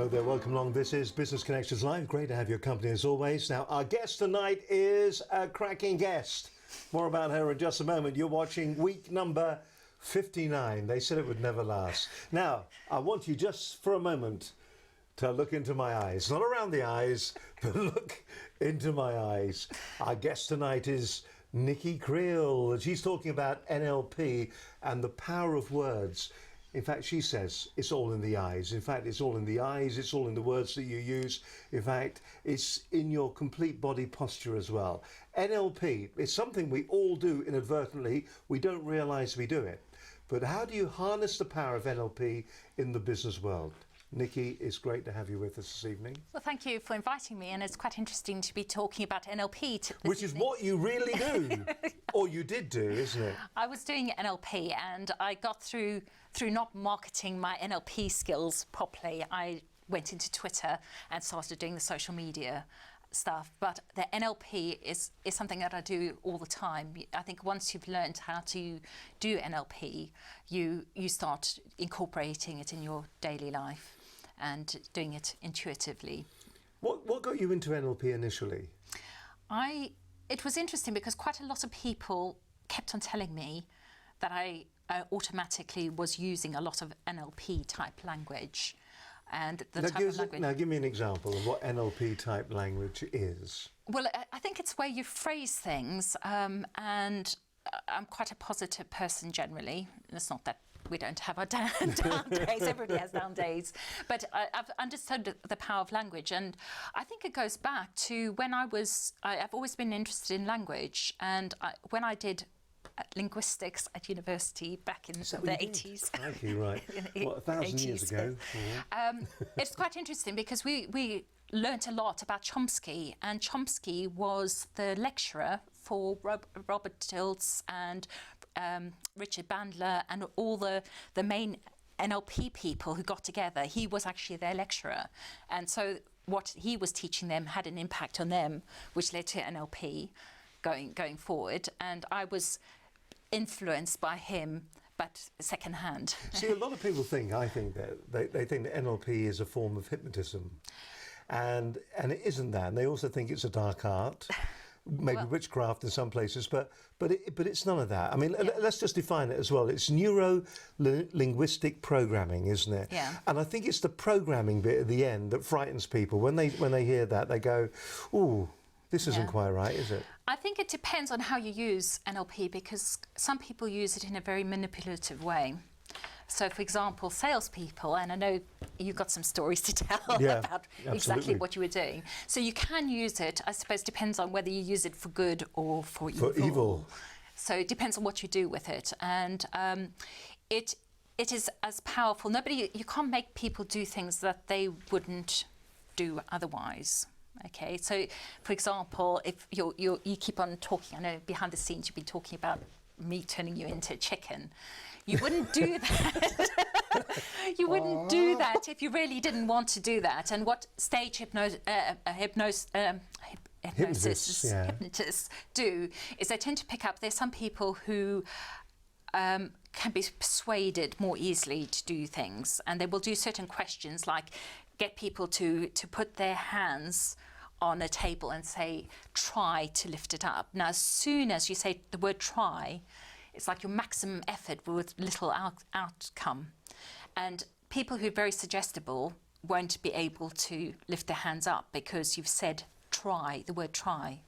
Hello there, welcome along. This is Business Connections Live. Great to have your company as always. Now, our guest tonight is a cracking guest. More about her in just a moment. You're watching week number 59. They said it would never last. Now, I want you just for a moment to look into my eyes. Not around the eyes, but look into my eyes. Our guest tonight is Nicky Kriel. She's talking about NLP and the power of words. In fact, she says it's all in the eyes. In fact, it's all in the eyes, it's all in the words that you use. In fact, it's in your complete body posture as well. NLP is something we all do inadvertently. We don't realise we do it. But how do you harness the power of NLP in the business world? Nicky, it's great to have you with us this evening. Well, thank you for inviting me, and it's quite interesting to be talking about NLP Which is what you really do, or you did do, isn't it? I was doing NLP, and I got through not marketing my NLP skills properly. I went into Twitter and started doing the social media stuff, but the NLP is something that I do all the time. I think once you've learned how to do NLP, you start incorporating it in your daily life and doing it intuitively. What got you into NLP initially? It was interesting because quite a lot of people kept on telling me that I automatically was using a lot of NLP type language. And the type of language. Now give me an example of what NLP type language is. Well, I think it's where you phrase things, and I'm quite a positive person generally. It's not that we don't have our down days, everybody has down days. But I've understood the power of language, and I think it goes back to when I've always been interested in language, and when I did linguistics at university back in the 80s. Thank you, right. What, 1,000 years ago? Yeah. It's quite interesting because we learnt a lot about Chomsky, and Chomsky was the lecturer for Robert Dilts and Richard Bandler and all the main NLP people who got together. He was actually their lecturer, and so what he was teaching them had an impact on them, which led to NLP going forward. And I was influenced by him, but secondhand. See, a lot of people I think that they think that NLP is a form of hypnotism, and it isn't that. And they also think it's a dark art, maybe witchcraft in some places, but it's none of that. I mean, let's just define it as well. It's Neuro-Linguistic Programming, isn't it? Yeah. And I think it's the programming bit at the end that frightens people. When they hear that, they go, "Ooh, this isn't quite right, is it?" I think it depends on how you use NLP, because some people use it in a very manipulative way. So, for example, salespeople, and I know you've got some stories to tell about exactly what you were doing. So you can use it, I suppose, depends on whether you use it for good or for evil. So it depends on what you do with it. And it is as powerful. You can't make people do things that they wouldn't do otherwise. Okay, so for example, if you keep on talking, I know behind the scenes you've been talking about me turning you into a chicken. You wouldn't do that. You wouldn't do that if you really didn't want to do that. And what stage hypnotists do is they tend to pick up. There's some people who can be persuaded more easily to do things, and they will do certain questions like get people to put their hands on a table and say, try to lift it up. Now, as soon as you say the word try, it's like your maximum effort with little outcome. And people who are very suggestible won't be able to lift their hands up because you've said try, the word try.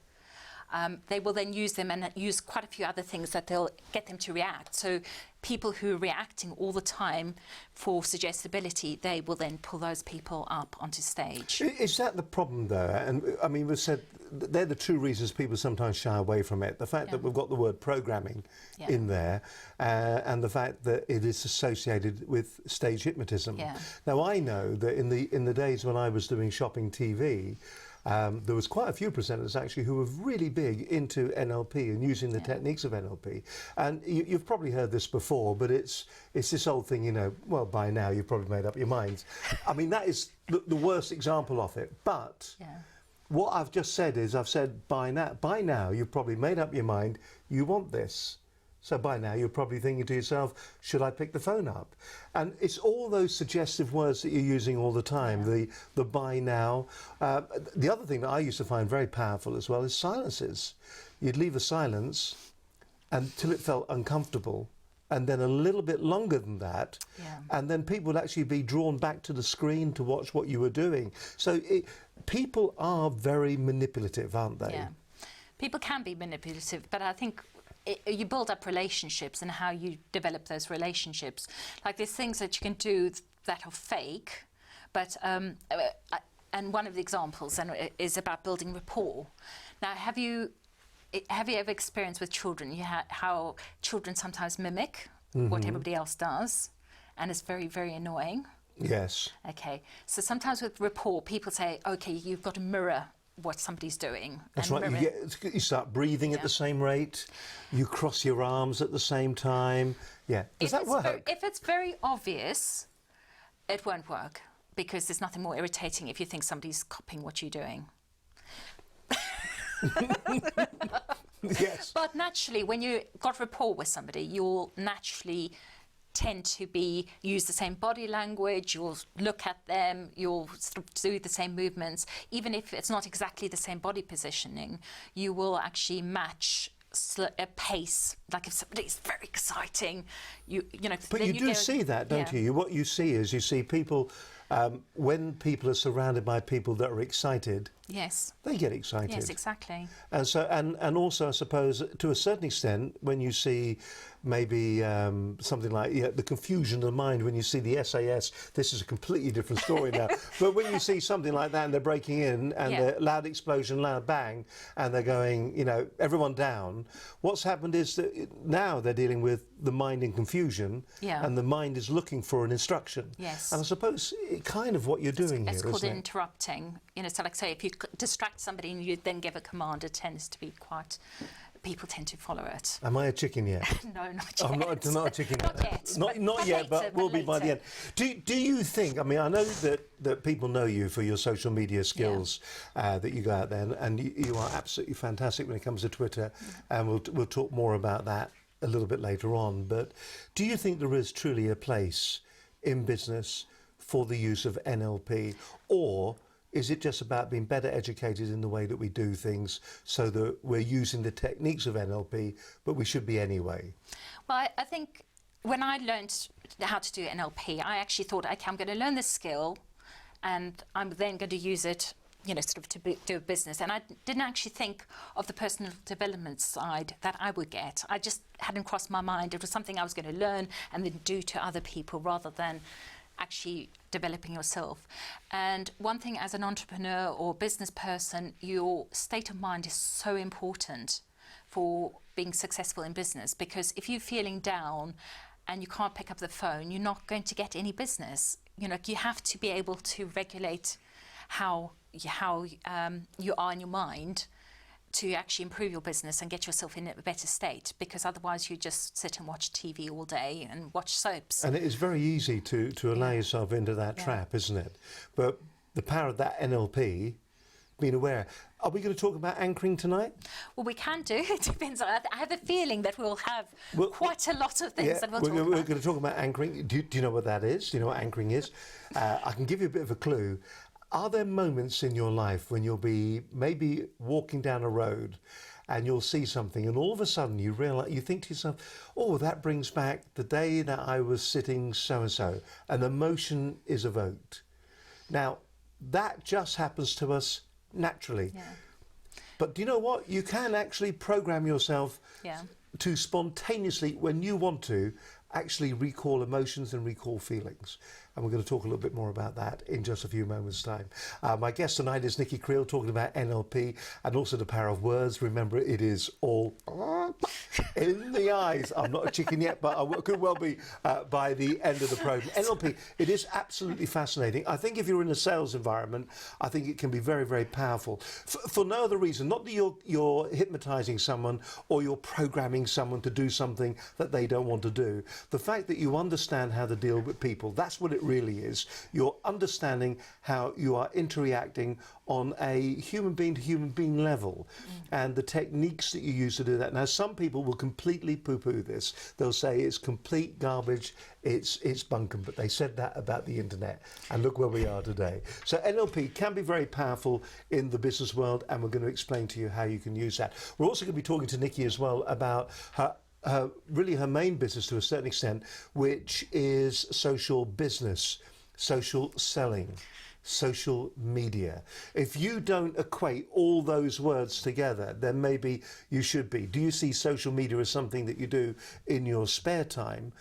They will then use them and use quite a few other things that they'll get them to react. So people who are reacting all the time for suggestibility, they will then pull those people up onto stage. Is that the problem though? And I mean, we've said they're the two reasons people sometimes shy away from it. The fact that we've got the word programming in there, and the fact that it is associated with stage hypnotism. Yeah. Now I know that in the days when I was doing shopping TV, there was quite a few presenters actually who were really big into NLP and using the techniques of NLP. And you've probably heard this before, but it's this old thing, you know, well, by now you've probably made up your minds. I mean, that is the worst example of it. But what I've just said is, I've said by now you've probably made up your mind, you want this. So by now you're probably thinking to yourself, should I pick the phone up? And it's all those suggestive words that you're using all the time, the by now. The other thing that I used to find very powerful as well is silences. You'd leave a silence until it felt uncomfortable, and then a little bit longer than that, and then people would actually be drawn back to the screen to watch what you were doing. So people are very manipulative, aren't they? Yeah, people can be manipulative, but I think you build up relationships and how you develop those relationships. Like there's things that you can do that are fake, but and one of the examples is about building rapport. Now, have you ever experienced with children how children sometimes mimic what everybody else does, and it's very, very annoying? Yes. Okay, so sometimes with rapport, people say, okay, you've got to mirror what somebody's doing. That's right. You start breathing at the same rate. You cross your arms at the same time. Yeah. Does that work? If it's very obvious, it won't work, because there's nothing more irritating if you think somebody's copying what you're doing. Yes. But naturally, when you got rapport with somebody, you'll naturally tend to use the same body language, you'll look at them, you'll sort of do the same movements. Even if it's not exactly the same body positioning, you will actually match a pace. Like if somebody's very exciting, you know. But you do see that, don't you? What you see is you see people, when people are surrounded by people that are excited, yes, they get excited. Yes, exactly. And so, and also, I suppose, to a certain extent, when you see maybe something like the confusion of the mind, when you see the SAS, this is a completely different story now. But when you see something like that and they're breaking in and the loud explosion, loud bang, and they're going, you know, everyone down, what's happened is that now they're dealing with the mind in confusion, and the mind is looking for an instruction. Yes. And I suppose kind of what you're doing it's here, called isn't it? interrupting. You know, so like say, if you distract somebody and you then give a command, it tends to be quite. People tend to follow it. Am I a chicken yet? No, not yet. I'm not a chicken not yet. Not yet, later, but we'll be by the end. Do you think, I mean, I know that people know you for your social media skills, that you go out there, and you are absolutely fantastic when it comes to Twitter, and we'll talk more about that a little bit later on. But do you think there is truly a place in business for the use of NLP, or is it just about being better educated in the way that we do things so that we're using the techniques of NLP, but we should be anyway? Well, I think when I learned how to do NLP, I actually thought, okay, I'm going to learn this skill and I'm then going to use it, you know, sort of to do a business. And I didn't actually think of the personal development side that I would get. I just hadn't crossed my mind. It was something I was going to learn and then do to other people rather than actually developing yourself. And one thing as an entrepreneur or business person, your state of mind is so important for being successful in business, because if you're feeling down and you can't pick up the phone, you're not going to get any business. You know, you have to be able to regulate how you are in your mind to actually improve your business and get yourself in a better state, because otherwise you just sit and watch TV all day and watch soaps. And it is very easy to allow yourself into that trap, isn't it? But the power of that NLP, being aware. Are we going to talk about anchoring tonight? Well, we can do. It depends. I have a feeling that we'll have quite a lot of things that we'll talk about. We're going to talk about anchoring. Do you know what that is? Do you know what anchoring is? I can give you a bit of a clue. Are there moments in your life when you'll be maybe walking down a road and you'll see something and all of a sudden you realise, you think to yourself, oh, that brings back the day that I was sitting so-and-so, and emotion is evoked. Now, that just happens to us naturally. Yeah. But do you know what? You can actually program yourself to spontaneously, when you want to, actually recall emotions and recall feelings. And we're going to talk a little bit more about that in just a few moments' time. My guest tonight is Nicky Kriel, talking about NLP and also the power of words. Remember, it is all in the eyes. I'm not a chicken yet, but I could well be by the end of the program. NLP, it is absolutely fascinating. I think if you're in a sales environment, I think it can be very, very powerful. For no other reason, not that you're hypnotising someone or you're programming someone to do something that they don't want to do. The fact that you understand how to deal with people, that's what it really is. You're understanding how you are interacting on a human being to human being level, and the techniques that you use to do that. Now, some people will completely poo-poo this. They'll say it's complete garbage, it's bunkum, but they said that about the internet, and look where we are today. So NLP can be very powerful in the business world, and we're going to explain to you how you can use that. We're also going to be talking to Nicky as well about really her main business to a certain extent, which is social business, social selling, social media. If you don't equate all those words together, then maybe you should be. Do you see social media as something that you do in your spare time?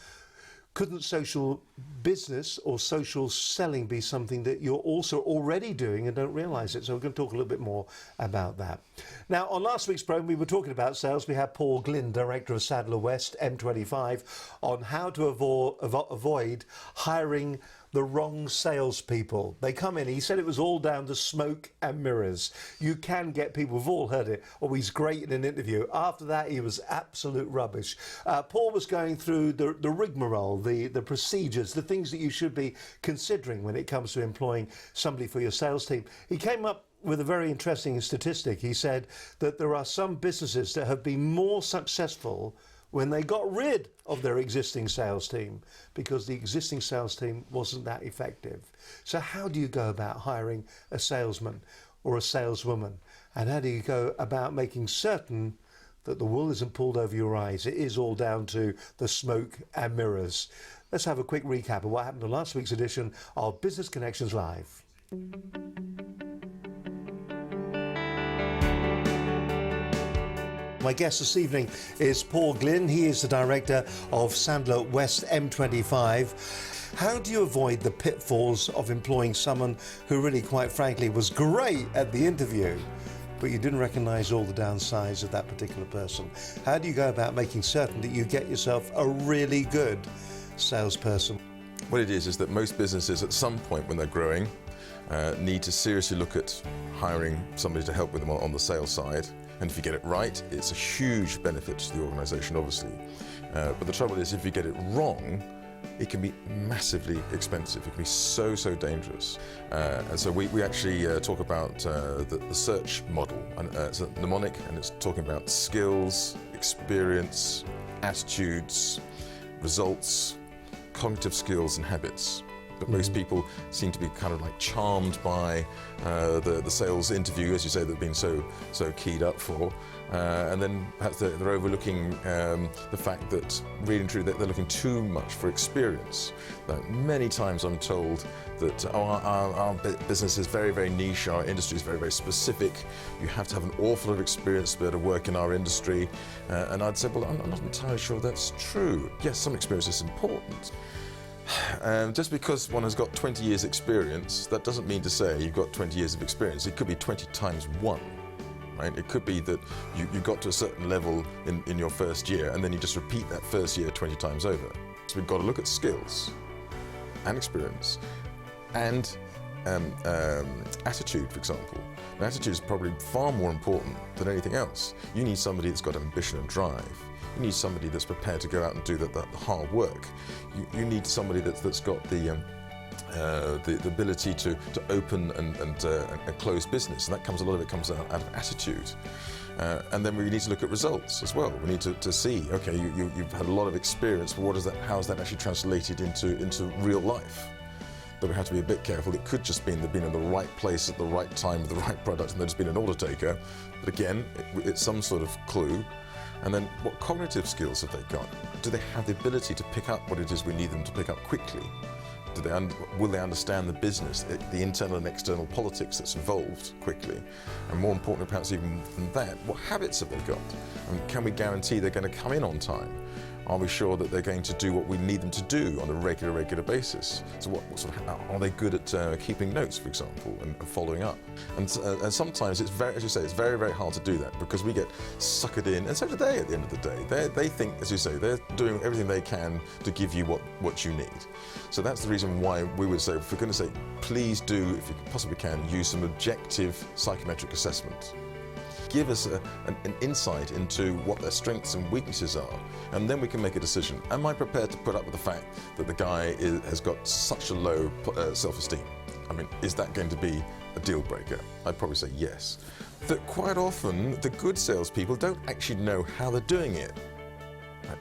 Couldn't social business or social selling be something that you're also already doing and don't realise it? So we're going to talk a little bit more about that. Now, on last week's programme, we were talking about sales. We had Paul Glynn, Director of Sadler West, M25, on how to avoid hiring the wrong salespeople. They come in, he said it was all down to smoke and mirrors. You can get people, we've all heard it, oh, he's great in an interview. After that, he was absolute rubbish. Paul was going through the rigmarole, the procedures, the things that you should be considering when it comes to employing somebody for your sales team. He came up with a very interesting statistic. He said that there are some businesses that have been more successful when they got rid of their existing sales team because the existing sales team wasn't that effective. So how do you go about hiring a salesman or a saleswoman? And how do you go about making certain that the wool isn't pulled over your eyes? It is all down to the smoke and mirrors. Let's have a quick recap of what happened on last week's edition of Business Connections Live. My guest this evening is Paul Glynn. He is the director of Sadler West M25. How do you avoid the pitfalls of employing someone who really, quite frankly, was great at the interview, but you didn't recognise all the downsides of that particular person? How do you go about making certain that you get yourself a really good salesperson? What it is that most businesses at some point when they're growing need to seriously look at hiring somebody to help with them on the sales side. And if you get it right, it's a huge benefit to the organisation, obviously. But the trouble is, if you get it wrong, it can be massively expensive. It can be so dangerous. And so we actually talk about the search model. And it's a mnemonic, and it's talking about skills, experience, attitudes, results, cognitive skills and habits. But most people seem to be kind of like charmed by the sales interview, as you say, they've been so keyed up for. And then perhaps they're overlooking the fact that really and truly they're looking too much for experience. Many times I'm told that our business is very niche, our industry is very specific. You have to have an awful lot of experience to be able to work in our industry. And I'd say, well, I'm not entirely sure that's true. Yes, some experience is important. Just because one has got 20 years experience, that doesn't mean to say you've got 20 years of experience. It could be 20 times 1, right? It could be that you got to a certain level in your first year, and then you just repeat that first year 20 times over. So we've got to look at skills and experience and attitude, for example. And attitude is probably far more important than anything else. You need somebody that's got ambition and drive. You need somebody that's prepared to go out and do the hard work. You need somebody that's got the ability to open and close business, and a lot of it comes out of attitude. And then we need to look at results as well. We need to see, okay, you've had a lot of experience, but how is that actually translated into real life? But we have to be a bit careful. It could just mean they've been in the right place at the right time with the right product, and they've just been an order taker. But again, it's some sort of clue. And then what cognitive skills have they got? Do they have the ability to pick up what it is we need them to pick up quickly? Will they understand the business, the internal and external politics that's involved quickly? And more importantly, perhaps even than that, what habits have they got? And can we guarantee they're going to come in on time? Are we sure that they're going to do what we need them to do on a regular basis? So what sort of, are they good at keeping notes, for example, and following up? And sometimes it's very, as you say, it's very hard to do that because we get suckered in, and so do they at the end of the day. They think, as you say, they're doing everything they can to give you what you need. So that's the reason why we would say, for goodness sake, please do, if you possibly can, use some objective psychometric assessment. give us an insight into what their strengths and weaknesses are, and then we can make a decision. Am I prepared to put up with the fact that the guy has got such a low self-esteem? I mean, is that going to be a deal breaker? I'd probably say yes. That quite often the good salespeople don't actually know how they're doing it.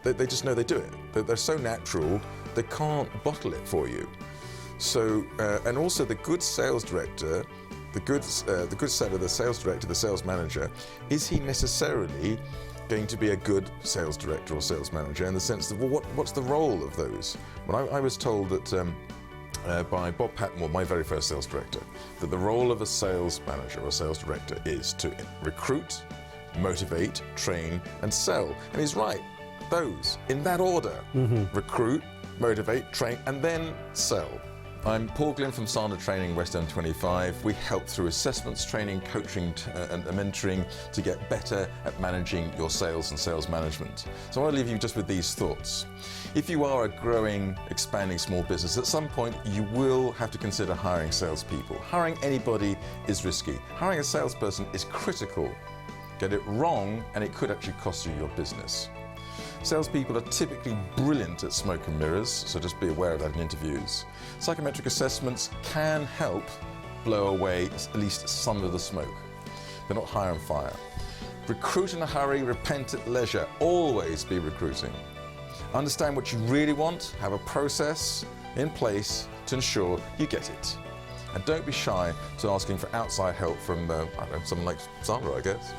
They just know they do it. They're so natural, they can't bottle it for you. So, and also the good sales director, the good seller, the sales director, the sales manager, is he necessarily going to be a good sales director or sales manager in the sense that, well, what's the role of those? When I was told that by Bob Patmore, my very first sales director, that the role of a sales manager or sales director is to recruit, motivate, train, and sell. And he's right, those, in that order. Recruit, motivate, train, and then sell. I'm Paul Glynn from Sana Training West End 25. We help through assessments, training, coaching and mentoring to get better at managing your sales and sales management. So I want to leave you just with these thoughts. If you are a growing, expanding small business, at some point you will have to consider hiring salespeople. Hiring anybody is risky. Hiring a salesperson is critical. Get it wrong and it could actually cost you your business. Salespeople are typically brilliant at smoke and mirrors, so just be aware of that in interviews. Psychometric assessments can help blow away at least some of the smoke. They're not hire and fire. Recruit in a hurry, repent at leisure. Always be recruiting. Understand what you really want, have a process in place to ensure you get it. And don't be shy to asking for outside help from, I don't know, someone like Sandra, I guess.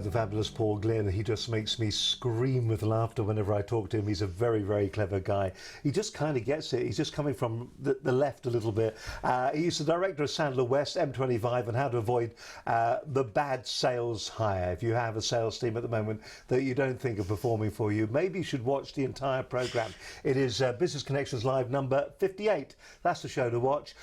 The fabulous Paul Glynn, he just makes me scream with laughter whenever I talk to him. He's a very, very clever guy. He just kind of gets it. He's just coming from the left a little bit. He's the director of Sandler West, M25, and how to avoid the bad sales hire. If you have a sales team at the moment that you don't think are performing for you, maybe you should watch the entire program. It is Business Connections Live number 58. That's the show to watch.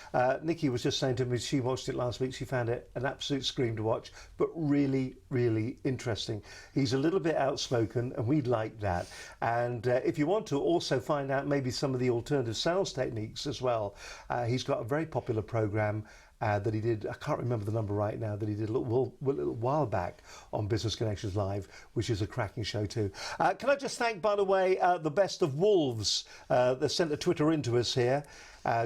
Nicky was just saying to me she watched it last week. She found it an absolute scream to watch, but really, really interesting. He's a little bit outspoken and we like that. And if you want to also find out maybe some of the alternative sales techniques as well, he's got a very popular program that he did, I can't remember the number right now, that he did a little while back on Business Connections Live, which is a cracking show too. Can I just thank, by the way, the Best of Wolves that sent a Twitter into us here,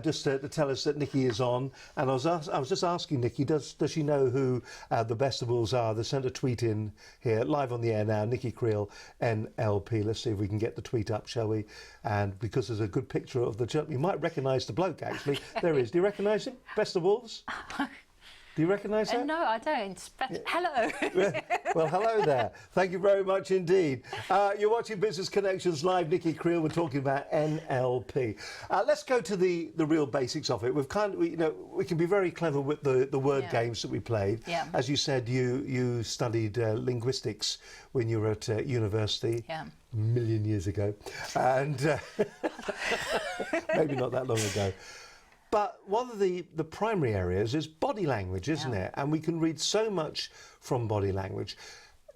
just to tell us that Nicky is on. And I was just asking Nicky, does she know who the Best of Wolves are? They sent a tweet in here, live on the air now, Nicky Kriel, NLP. Let's see if we can get the tweet up, shall we? And because there's a good picture of the chap, you might recognise the bloke, actually. There he is. Do you recognise him? Best of Wolves? Do you recognise that? No, I don't. But hello. Well, hello there. Thank you very much indeed. You're watching Business Connections Live. Nicky Kriel. We're talking about NLP. Let's go to the real basics of it. We can be very clever with the word games that we played. Yeah. As you said, you studied linguistics when you were at university. Yeah. A million years ago, and maybe not that long ago. But one of the primary areas is body language, isn't it? And we can read so much from body language.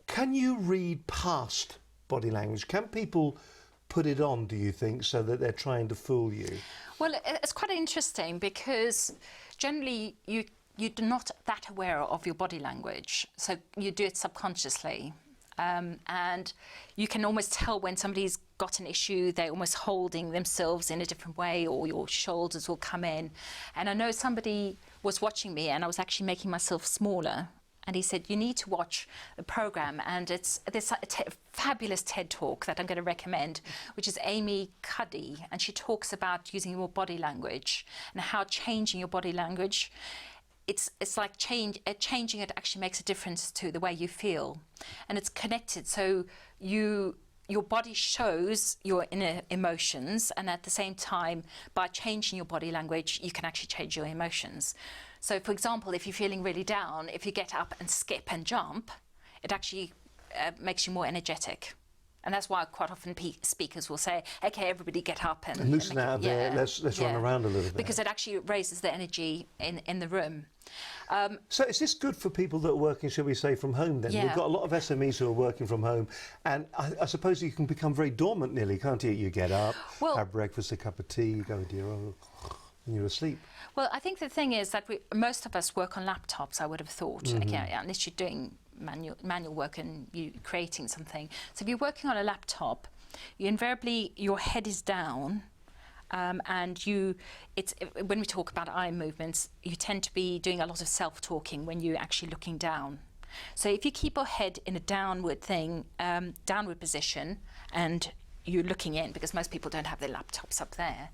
Can you read past body language? Can people put it on, do you think, so that they're trying to fool you? Well, it's quite interesting because generally you're not that aware of your body language. So you do it subconsciously. And you can almost tell when somebody's got an issue, they're almost holding themselves in a different way, or your shoulders will come in. And I know somebody was watching me and I was actually making myself smaller. And he said, you need to watch the program. And there's a fabulous TED talk that I'm going to recommend, which is Amy Cuddy. And she talks about using your body language and how changing your body language, it's like changing it actually makes a difference to the way you feel, and it's connected. So your body shows your inner emotions, and at the same time, by changing your body language, you can actually change your emotions. So, for example, if you're feeling really down, if you get up and skip and jump, it actually makes you more energetic. And that's why quite often speakers will say, okay, everybody get up and loosen out there, let's run around a little bit. Because it actually raises the energy in the room. So is this good for people that are working, shall we say, from home then? Yeah. We've got a lot of SMEs who are working from home, and I suppose you can become very dormant nearly, can't you? You get up, have breakfast, a cup of tea, you go into your own, and you're asleep. Well, I think the thing is that most of us work on laptops, I would have thought, okay, unless you're doing manual work and you're creating something. So if you're working on a laptop, invariably your head is down, and when we talk about eye movements, you tend to be doing a lot of self-talking when you're actually looking down. So if you keep your head in a downward position, and you're looking in, because most people don't have their laptops up there,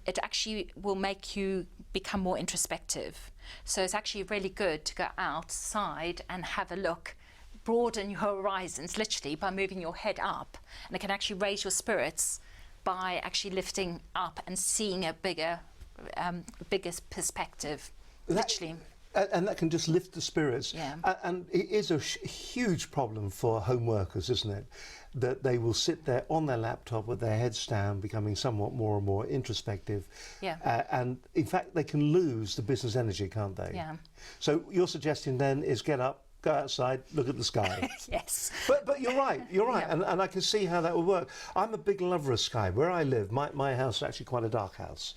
it actually will make you become more introspective. So it's actually really good to go outside and have a look, broaden your horizons literally by moving your head up, and it can actually raise your spirits by actually lifting up and seeing a bigger perspective, literally. And that can just lift the spirits. Yeah. And it is a huge problem for home workers, isn't it? That they will sit there on their laptop with their heads down, becoming somewhat more and more introspective. Yeah. And in fact, they can lose the business energy, can't they? Yeah. So your suggestion then is get up, go outside, look at the sky. Yes. But you're right, Yeah. and I can see how that would work. I'm a big lover of sky. Where I live, my house is actually quite a dark house.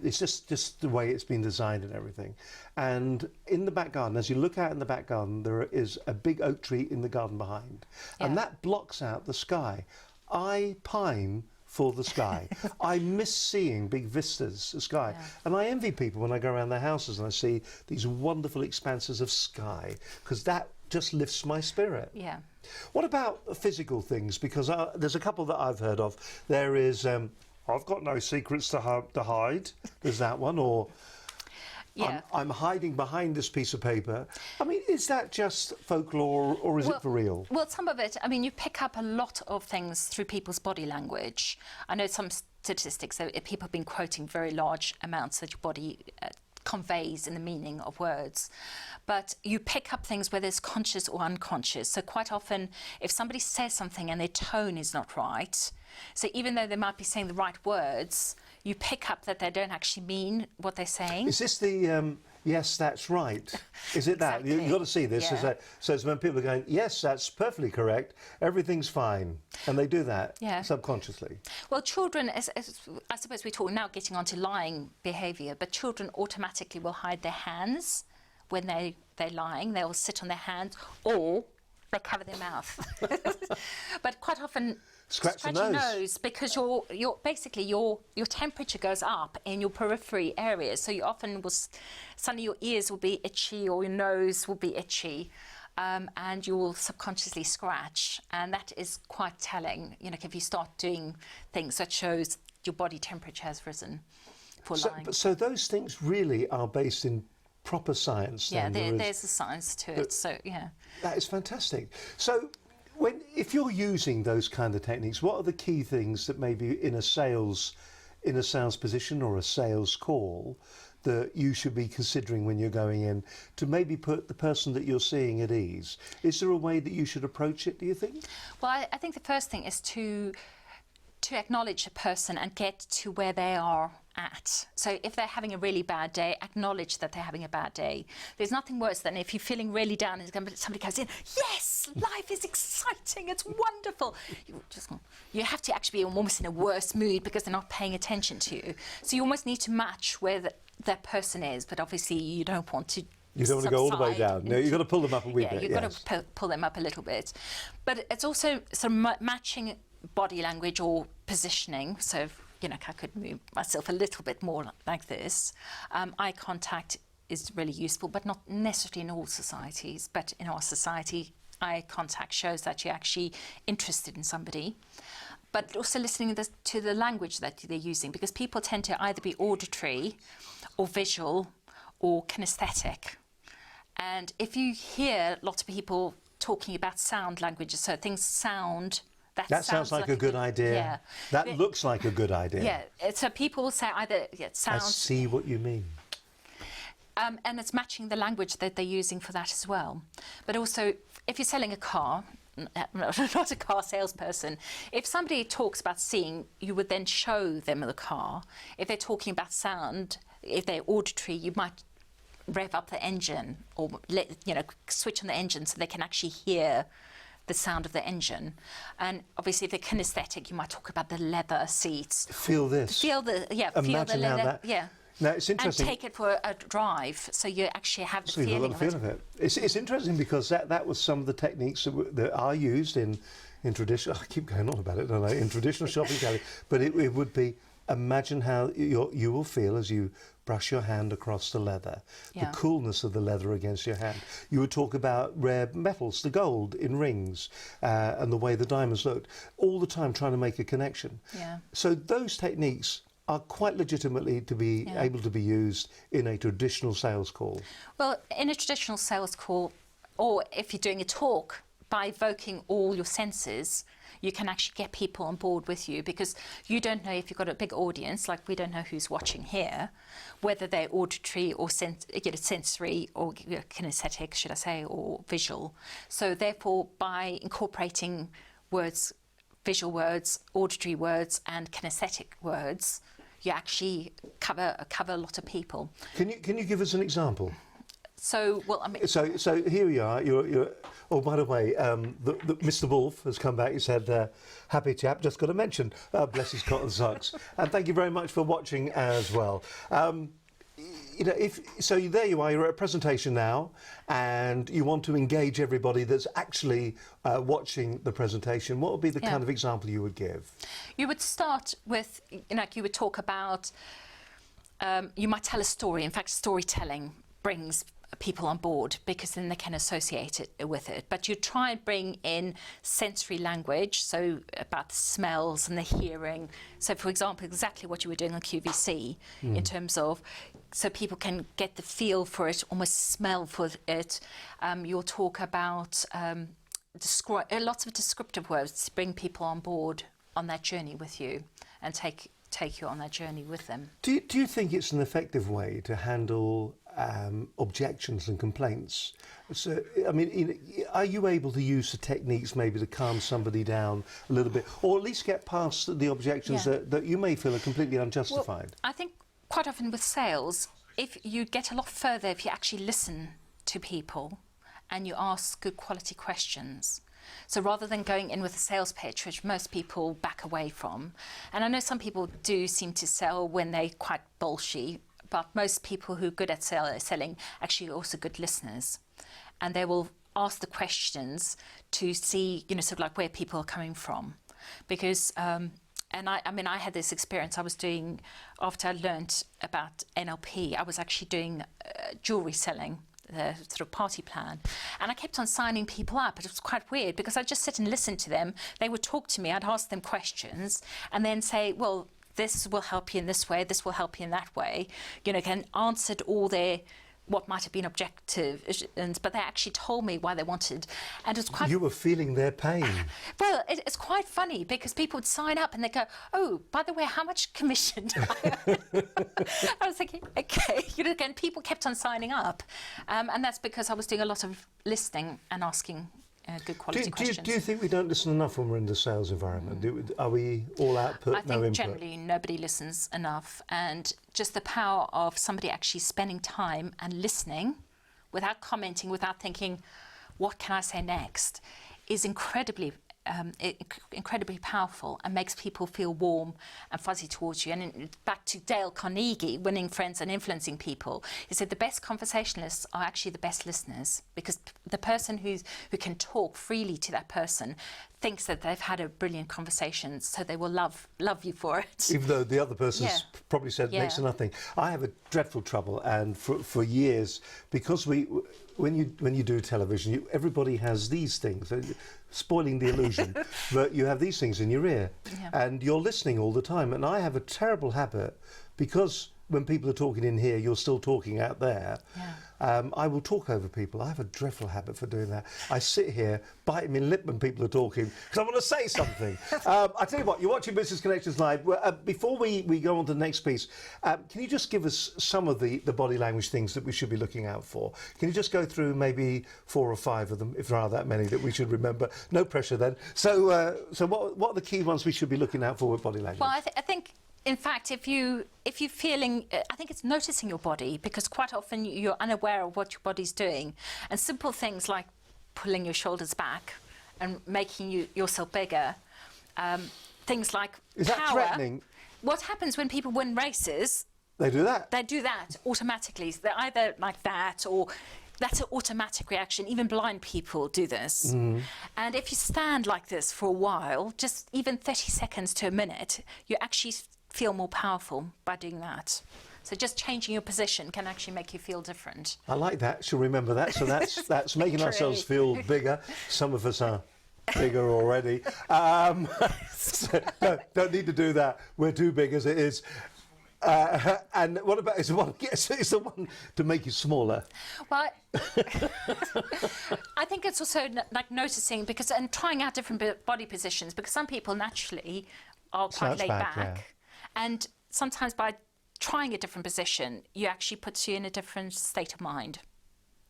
It's just the way it's been designed and everything. And in the back garden, as you look out in the back garden, there is a big oak tree in the garden behind. And that blocks out the sky. I pine for the sky. I miss seeing big vistas of sky. Yeah. And I envy people when I go around their houses and I see these wonderful expanses of sky, because that just lifts my spirit. Yeah. What about physical things? Because there's a couple that I've heard of. There is, I've got no secrets to hide. There's that one. Or Yeah. I'm hiding behind this piece of paper. I mean, is that just folklore or is it for real? Well, some of it, I mean, you pick up a lot of things through people's body language. I know some statistics that people have been quoting very large amounts that your body conveys in the meaning of words. But you pick up things whether it's conscious or unconscious. So quite often, if somebody says something and their tone is not right, so even though they might be saying the right words, you pick up that they don't actually mean what they're saying. Is this the yes, that's right? Is it that? Exactly. You've got to see this. Yeah. So it's when people are going, yes, that's perfectly correct, everything's fine. And they do that subconsciously. Well, children, as I suppose we're talking now getting onto lying behaviour, but children automatically will hide their hands when they're lying. They will sit on their hands or they cover their mouth. But quite often, Scratch your nose, because your temperature goes up in your periphery areas. So you often will suddenly your ears will be itchy or your nose will be itchy, and you will subconsciously scratch, and that is quite telling. You know, if you start doing things that shows your body temperature has risen for lying. So those things really are based in proper science. Yeah, then. there's a science to it. So yeah, that is fantastic. So, if you're using those kind of techniques, what are the key things that maybe in a sales position or a sales call that you should be considering when you're going in to maybe put the person that you're seeing at ease? Is there a way that you should approach it, do you think? Well, I think the first thing is to acknowledge a person and get to where they are at. So if they're having a really bad day, acknowledge that they're having a bad day. There's nothing worse than if you're feeling really down and somebody comes in, yes, life is exciting, it's wonderful. You have to actually be almost in a worse mood because they're not paying attention to you. So you almost need to match where that person is, but obviously you don't want to. You don't want to go all the way down. No, you've got to pull them up a wee bit. Yeah, you've got to pull them up a little bit. But it's also sort of matching body language or positioning. So, you know, I could move myself a little bit more like this. Eye contact is really useful, but not necessarily in all societies. But in our society, eye contact shows that you're actually interested in somebody. But also listening to the language that they're using, because people tend to either be auditory or visual or kinesthetic. And if you hear lots of people talking about sound languages, so things sound... That sounds like a good idea. Yeah. That looks like a good idea. Yeah. So people will say either it sounds. I see what you mean. And it's matching the language that they're using for that as well. But also, if you're selling a car, not a car salesperson. If somebody talks about seeing, you would then show them the car. If they're talking about sound, if they're auditory, you might rev up the engine or switch on the engine so they can actually hear the sound of the engine. And obviously if they're kinesthetic, you might talk about the leather seats. Feel this. Feel the leather. Yeah. Now, it's interesting. And take it for a drive, so you actually have the feeling of it. It's interesting because that was some of the techniques that are used in traditional. I keep going on about it, don't I? In traditional shopping gallery, but it would be, imagine how you will feel as you brush your hand across the leather, the coolness of the leather against your hand. You would talk about rare metals, the gold in rings, and the way the diamonds looked, all the time trying to make a connection. Yeah. So those techniques are quite legitimately to be able to be used in a traditional sales call. Well, in a traditional sales call, or if you're doing a talk, by evoking all your senses, you can actually get people on board with you, because you don't know if you've got a big audience, like we don't know who's watching here, whether they're auditory or sensory or kinesthetic, should I say, or visual. So therefore, by incorporating words, visual words, auditory words and kinesthetic words, you actually cover a lot of people. Can you give us an example? So, well, I mean... So here we are. You're oh, by the way, Mr. Wolf has come back. He said, happy chap, just got to mention, bless his cotton socks. And thank you very much for watching as well. There you are, you're at a presentation now, and you want to engage everybody that's actually watching the presentation. What would be the kind of example you would give? You would start with, you would talk about, you might tell a story. In fact, storytelling brings people on board because then they can associate it with it. But you try and bring in sensory language, so about the smells and the hearing. So, for example, exactly what you were doing on QVC in terms of, so people can get the feel for it, almost smell for it. You'll talk about lots of descriptive words to bring people on board on that journey with you and take you on that journey with them. Do you think it's an effective way to handle objections and complaints? So, I mean, are you able to use the techniques maybe to calm somebody down a little bit, or at least get past the objections that you may feel are completely unjustified? Well, I think quite often with sales, if you get a lot further if you actually listen to people and you ask good quality questions. So rather than going in with a sales pitch, which most people back away from, and I know some people do seem to sell when they're quite bullshy, but most people who are good at selling actually are also good listeners. And they will ask the questions to see, sort of like where people are coming from. Because, and I had this experience I was doing after I learnt about NLP. I was actually doing jewellery selling, the sort of party plan. And I kept on signing people up. It was quite weird because I'd just sit and listen to them. They would talk to me, I'd ask them questions and then say, well, this will help you in this way, this will help you in that way. And answered all their, what might have been objective, but they actually told me why they wanted. And it was quite... You were feeling their pain. Well, it's quite funny because people would sign up and they go, oh, by the way, how much commission do I earn? I was thinking, okay, and people kept on signing up. And that's because I was doing a lot of listening and asking good quality questions. Do you think we don't listen enough when we're in the sales environment? Are we all output, no input? I think generally nobody listens enough, and just the power of somebody actually spending time and listening without commenting, without thinking, what can I say next, is incredibly powerful and makes people feel warm and fuzzy towards you. And back to Dale Carnegie, winning friends and influencing people, he said the best conversationalists are actually the best listeners, because the person who can talk freely to that person thinks that they've had a brilliant conversation, so they will love you for it. Even though the other person's probably said next to nothing. I have a dreadful trouble, and for years, because when you do television, everybody has these things, spoiling the illusion, but you have these things in your ear, and you're listening all the time. And I have a terrible habit, because when people are talking in here, you're still talking out there. I will talk over people. I have a dreadful habit for doing that. I sit here, biting my lip when people are talking, because I want to say something. I tell you what, you're watching Business Connections Live. Before we go on to the next piece, can you just give us some of the body language things that we should be looking out for? Can you just go through maybe 4 or 5 of them, if there are that many that we should remember? No pressure then. So what are the key ones we should be looking out for with body language? Well, I think, in fact, if you're feeling, I think it's noticing your body, because quite often you're unaware of what your body's doing, and simple things like pulling your shoulders back and making yourself bigger. Things like Is power. that threatening? What happens when people win races? They do that? They do that automatically. So they're either like that, or that's an automatic reaction. Even blind people do this. And if you stand like this for a while, just even 30 seconds to a minute, you actually feel more powerful by doing that. So just changing your position can actually make you feel different. I like that. She'll remember that. So that's making ourselves feel bigger. Some of us are bigger already. So don't need to do that. We're too big as it is. And what about, is the one to make you smaller? Well, I think it's also like noticing, because, and trying out different body positions, because some people naturally are quite laid back. Yeah. And sometimes by trying a different position, you actually puts you in a different state of mind.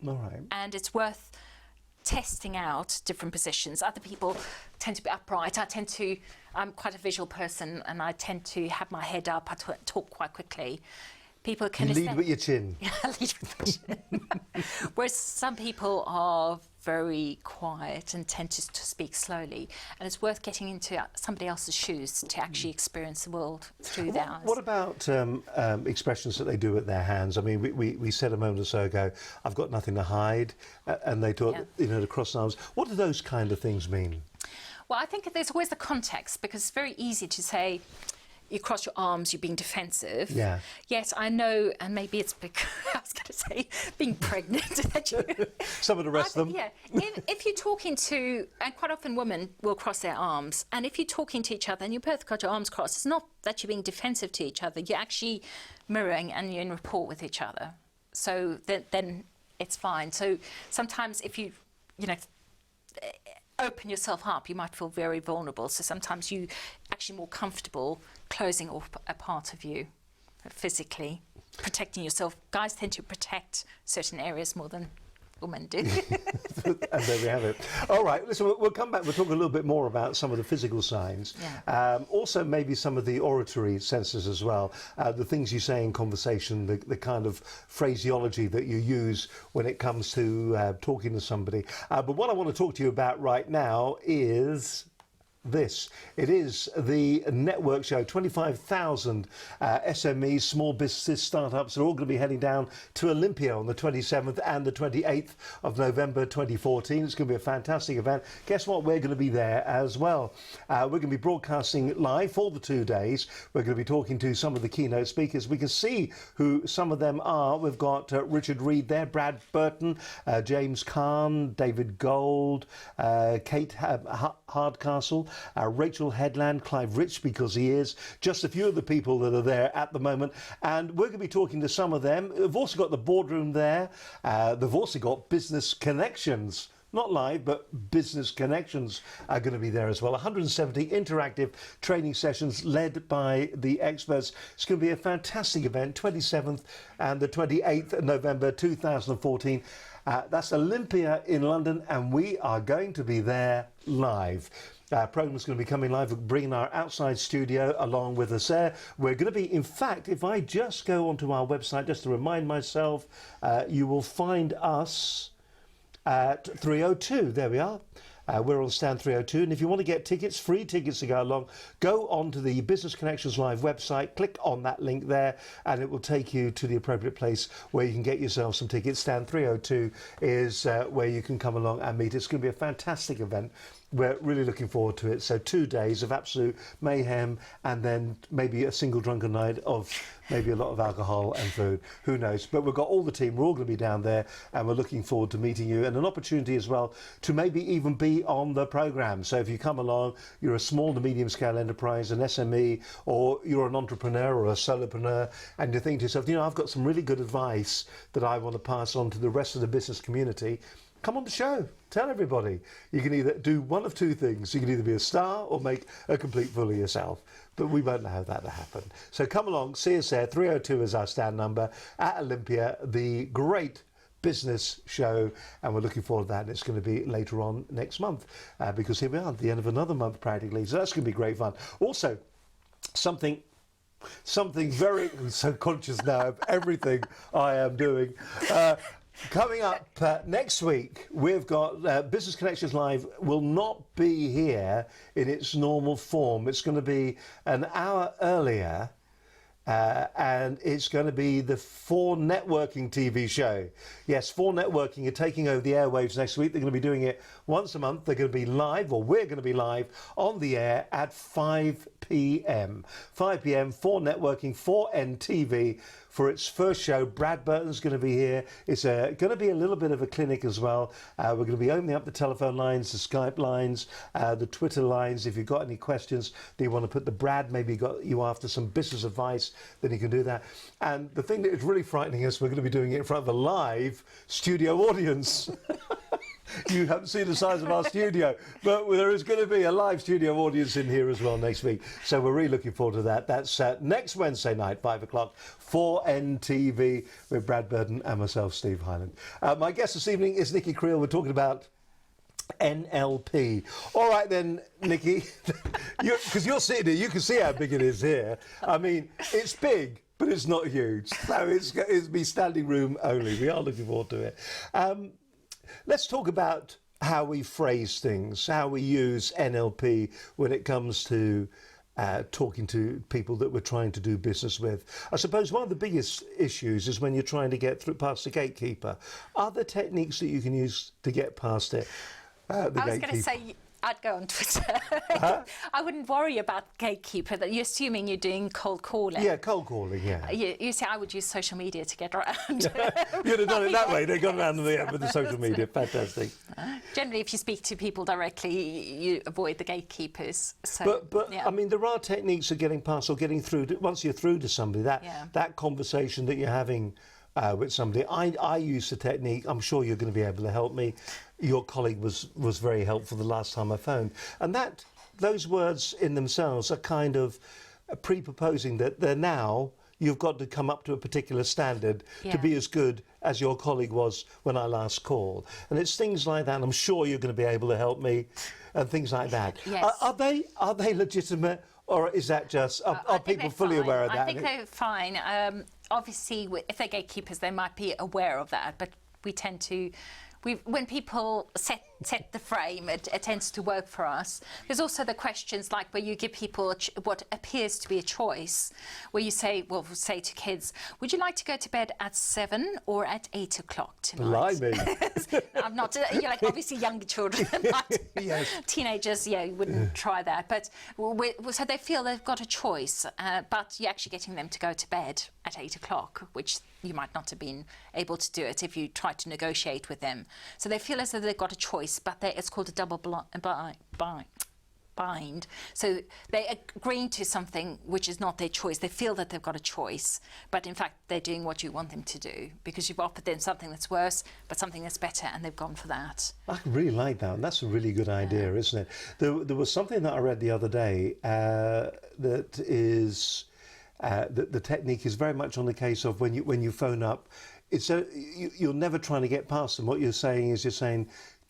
All right. And it's worth testing out different positions. Other people tend to be upright. I'm quite a visual person, and I tend to have my head up. I talk quite quickly. People can lead with your chin. Yeah, lead with the chin. Whereas some people are very quiet and tend to speak slowly, and it's worth getting into somebody else's shoes to actually experience the world through their eyes. What about expressions that they do with their hands? I mean, we said a moment or so ago, I've got nothing to hide, and they talk, the crossed arms. What do those kind of things mean? Well, I think there's always the context, because it's very easy to say, you cross your arms, you're being defensive. Yeah. Yes, I know, and maybe it's because, I was going to say, being pregnant. That you, Some of the rest of them. Yeah. If you're talking to, and quite often women will cross their arms, and if you're talking to each other and you both got your arms crossed, it's not that you're being defensive to each other, you're actually mirroring and you're in rapport with each other. So then it's fine. So sometimes if you open yourself up, you might feel very vulnerable. So sometimes you actually more comfortable closing off a part of you physically, protecting yourself. Guys tend to protect certain areas more than women do. And there we have it. All right, listen, we'll come back. We'll talk a little bit more about some of the physical signs. Yeah. Also, maybe some of the auditory senses as well. The things you say in conversation, the kind of phraseology that you use when it comes to talking to somebody. But what I want to talk to you about right now is this. It is the network show. 25,000 SMEs, small businesses, startups are all going to be heading down to Olympia on the 27th and the 28th of November 2014. It's going to be a fantastic event. Guess what? We're going to be there as well. We're going to be broadcasting live for the 2 days. We're going to be talking to some of the keynote speakers. We can see who some of them are. We've got Richard Reed there, Brad Burton, James Kahn, David Gold, Kate Hardcastle, Rachel Headland, Clive Rich, because he is, just a few of the people that are there at the moment. And we're going to be talking to some of them. We've also got the boardroom there. They've also got Business Connections. Not live, but Business Connections are going to be there as well. 170 interactive training sessions led by the experts. It's going to be a fantastic event, 27th and the 28th of November 2014. That's Olympia in London, and we are going to be there live. Our program's going to be coming live. We're bringing our outside studio along with us there. We're going to be, in fact, if I just go onto our website, just to remind myself, you will find us at 302. There we are. We're on stand 302, and if you want to get tickets, free tickets to go along, go onto the Business Connections Live website, click on that link there, and it will take you to the appropriate place where you can get yourself some tickets. Stand 302 is where you can come along and meet. It's going to be a fantastic event. We're really looking forward to it. So 2 days of absolute mayhem, and then maybe a single drunken night of maybe a lot of alcohol and food. Who knows? But we've got all the team. We're all going to be down there, and we're looking forward to meeting you, and an opportunity as well to maybe even be be on the program. So if you come along, you're a small to medium scale enterprise, an SME, or you're an entrepreneur or a solopreneur, and you think to yourself, I've got some really good advice that I want to pass on to the rest of the business community, come on the show. Tell everybody. You can either do one of two things. You can either be a star or make a complete fool of yourself. But we won't allow that to happen. So come along, see us there. 302 is our stand number at Olympia, the great business show, and we're looking forward to that. It's going to be later on next month because here we are at the end of another month practically. So that's going to be great fun. Also, something very, I'm so conscious now of everything I am doing. Coming up next week, we've got Business Connections Live will not be here in its normal form. It's going to be an hour earlier, and it's going to be the 4 Networking TV show. Yes, 4 Networking are taking over the airwaves next week. They're going to be doing it once a month. They're going to be live, or we're going to be live on the air at 5 p.m. 5 p.m, 4 Networking, 4NTV. For its first show. Brad Burton's going to be here. It's going to be a little bit of a clinic as well. We're going to be opening up the telephone lines, the Skype lines, the Twitter lines. If you've got any questions that you want to put to Brad, maybe got you after some business advice, then you can do that. And the thing that is really frightening us, we're going to be doing it in front of a live studio audience. You haven't seen the size of our studio, but there is going to be a live studio audience in here as well next week. So we're really looking forward to that. That's next Wednesday night, 5 o'clock, 4NTV, with Brad Burton and myself, Steve Hyland. My guest this evening is Nicky Kriel. We're talking about NLP. All right then, Nicky, because you're sitting here, you can see how big it is here. I mean, it's big, but it's not huge. So it's be standing room only. We are looking forward to it. Let's talk about how we phrase things, how we use NLP when it comes to talking to people that we're trying to do business with. I suppose one of the biggest issues is when you're trying to get past the gatekeeper. Are there techniques that you can use to get past it? I was going to say, I'd go on Twitter. I wouldn't worry about gatekeeper. That you're assuming you're doing cold calling. Yeah, cold calling, yeah. You see, I would use social media to get around. You'd have done it that way. They've gone around with the social media. Fantastic. Generally, if you speak to people directly, you avoid the gatekeepers. So, but yeah. I mean, there are techniques of getting past or getting through. Once you're through to somebody, that conversation that you're having with somebody. I use the technique. I'm sure you're going to be able to help me. Your colleague was very helpful the last time I phoned. And those words in themselves are kind of pre-proposing that they're now, you've got to come up to a particular standard to be as good as your colleague was when I last called. And it's things like that. I'm sure you're going to be able to help me and things like that. Yes. Are they legitimate, or is that just, are people fully aware of that? I think they're fine. Obviously, if they're gatekeepers, they might be aware of that, but we tend to... when people set the frame, it tends to work for us. There's also the questions like where you give people what appears to be a choice, where you say, well, say to kids, would you like to go to bed at 7 or at 8 o'clock tonight? Blimey. I'm not, you're like obviously younger children, not yes. Teenagers, you wouldn't try that. But so they feel they've got a choice, but you're actually getting them to go to bed at 8 o'clock, which you might not have been able to do it if you tried to negotiate with them. So they feel as though they've got a choice, but it's called a double bind. So they're agreeing to something which is not their choice. They feel that they've got a choice, but in fact they're doing what you want them to do because you've offered them something that's worse, but something that's better, and they've gone for that. I really like that, and that's a really good idea, isn't it? There was something that I read the other day that is... the technique is very much on the case of when you phone up, you're never trying to get past them. What you're saying is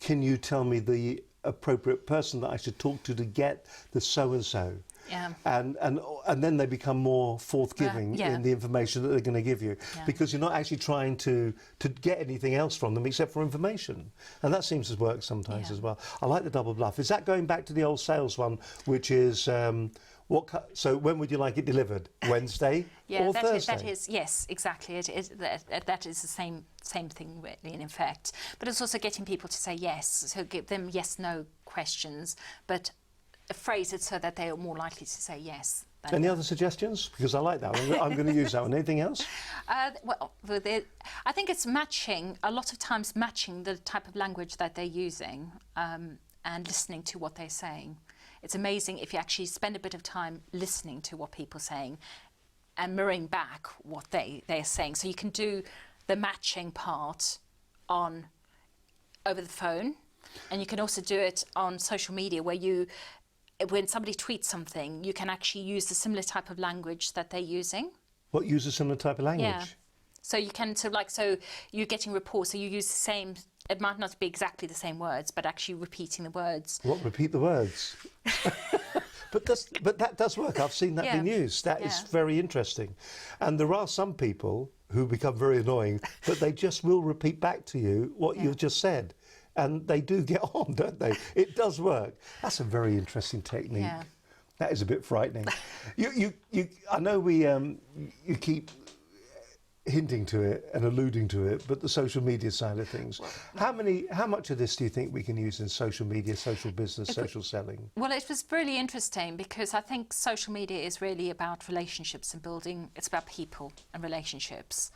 can you tell me the appropriate person that I should talk to get the so-and-so? Yeah. And then they become more forthgiving in the information that they're going to give you because you're not actually trying to get anything else from them except for information. And that seems to work sometimes as well. I like the double bluff. Is that going back to the old sales one, which is... so when would you like it delivered? Wednesday or Thursday? That is, yes, exactly. That is the same thing really, in effect. But it's also getting people to say yes. So give them yes/no questions, but phrase it so that they are more likely to say yes. Any other suggestions? Because I like that one. I'm going to use that one. Anything else? Well, I think it's matching, a lot of times matching the type of language that they're using. and listening to what they're saying. It's amazing if you actually spend a bit of time listening to what people are saying and mirroring back what they're saying. So you can do the matching part over the phone, and you can also do it on social media, where when somebody tweets something, you can actually use the similar type of language that they're using. What, use a similar type of language? Yeah. So you can so you're getting rapport, so you use the same, it might not be exactly the same words, but actually repeating the words. What, repeat the words? But that does work. I've seen that being used. That is very interesting. And there are some people who become very annoying, but they just will repeat back to you what you've just said. And they do get on, don't they? It does work. That's a very interesting technique. Yeah. That is a bit frightening. I know you keep hinting to it and alluding to it, but the social media side of things. How much of this do you think we can use in social media, social business, social selling? Well, it was really interesting because I think social media is really about relationships and building. It's about people and relationships.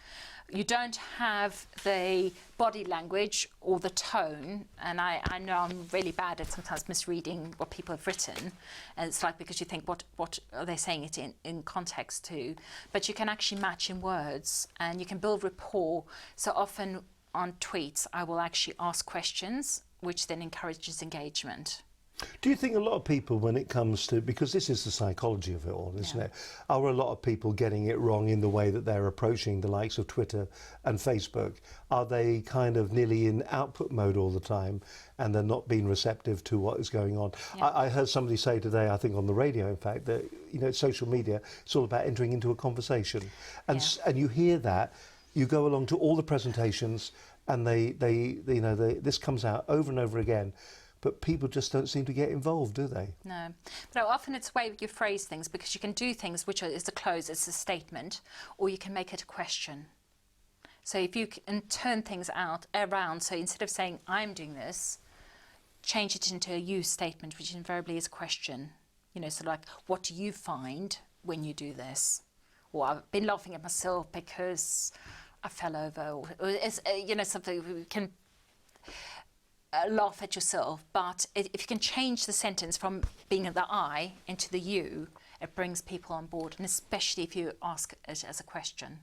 You don't have the body language or the tone, and I know I'm really bad at sometimes misreading what people have written, and it's like because you think what are they saying it in context to, but you can actually match in words and you can build rapport. So often on tweets I will actually ask questions which then encourages engagement. Do you think a lot of people, when it comes to, because this is the psychology of it all, isn't it? Are a lot of people getting it wrong in the way that they're approaching the likes of Twitter and Facebook? Are they kind of nearly in output mode all the time and they're not being receptive to what is going on? Yeah. I heard somebody say today, I think on the radio in fact, that social media, it's all about entering into a conversation. And and you hear that, you go along to all the presentations and this comes out over and over again. But people just don't seem to get involved, do they? No. But often it's the way you phrase things, because you can do things which is a close, it's a statement, or you can make it a question. So if you can turn things around, so instead of saying, I'm doing this, change it into a you statement, which invariably is a question. So like, what do you find when you do this? Or I've been laughing at myself because I fell over, or something we can laugh at yourself, but if you can change the sentence from being the I into the you, it brings people on board, and especially if you ask it as a question.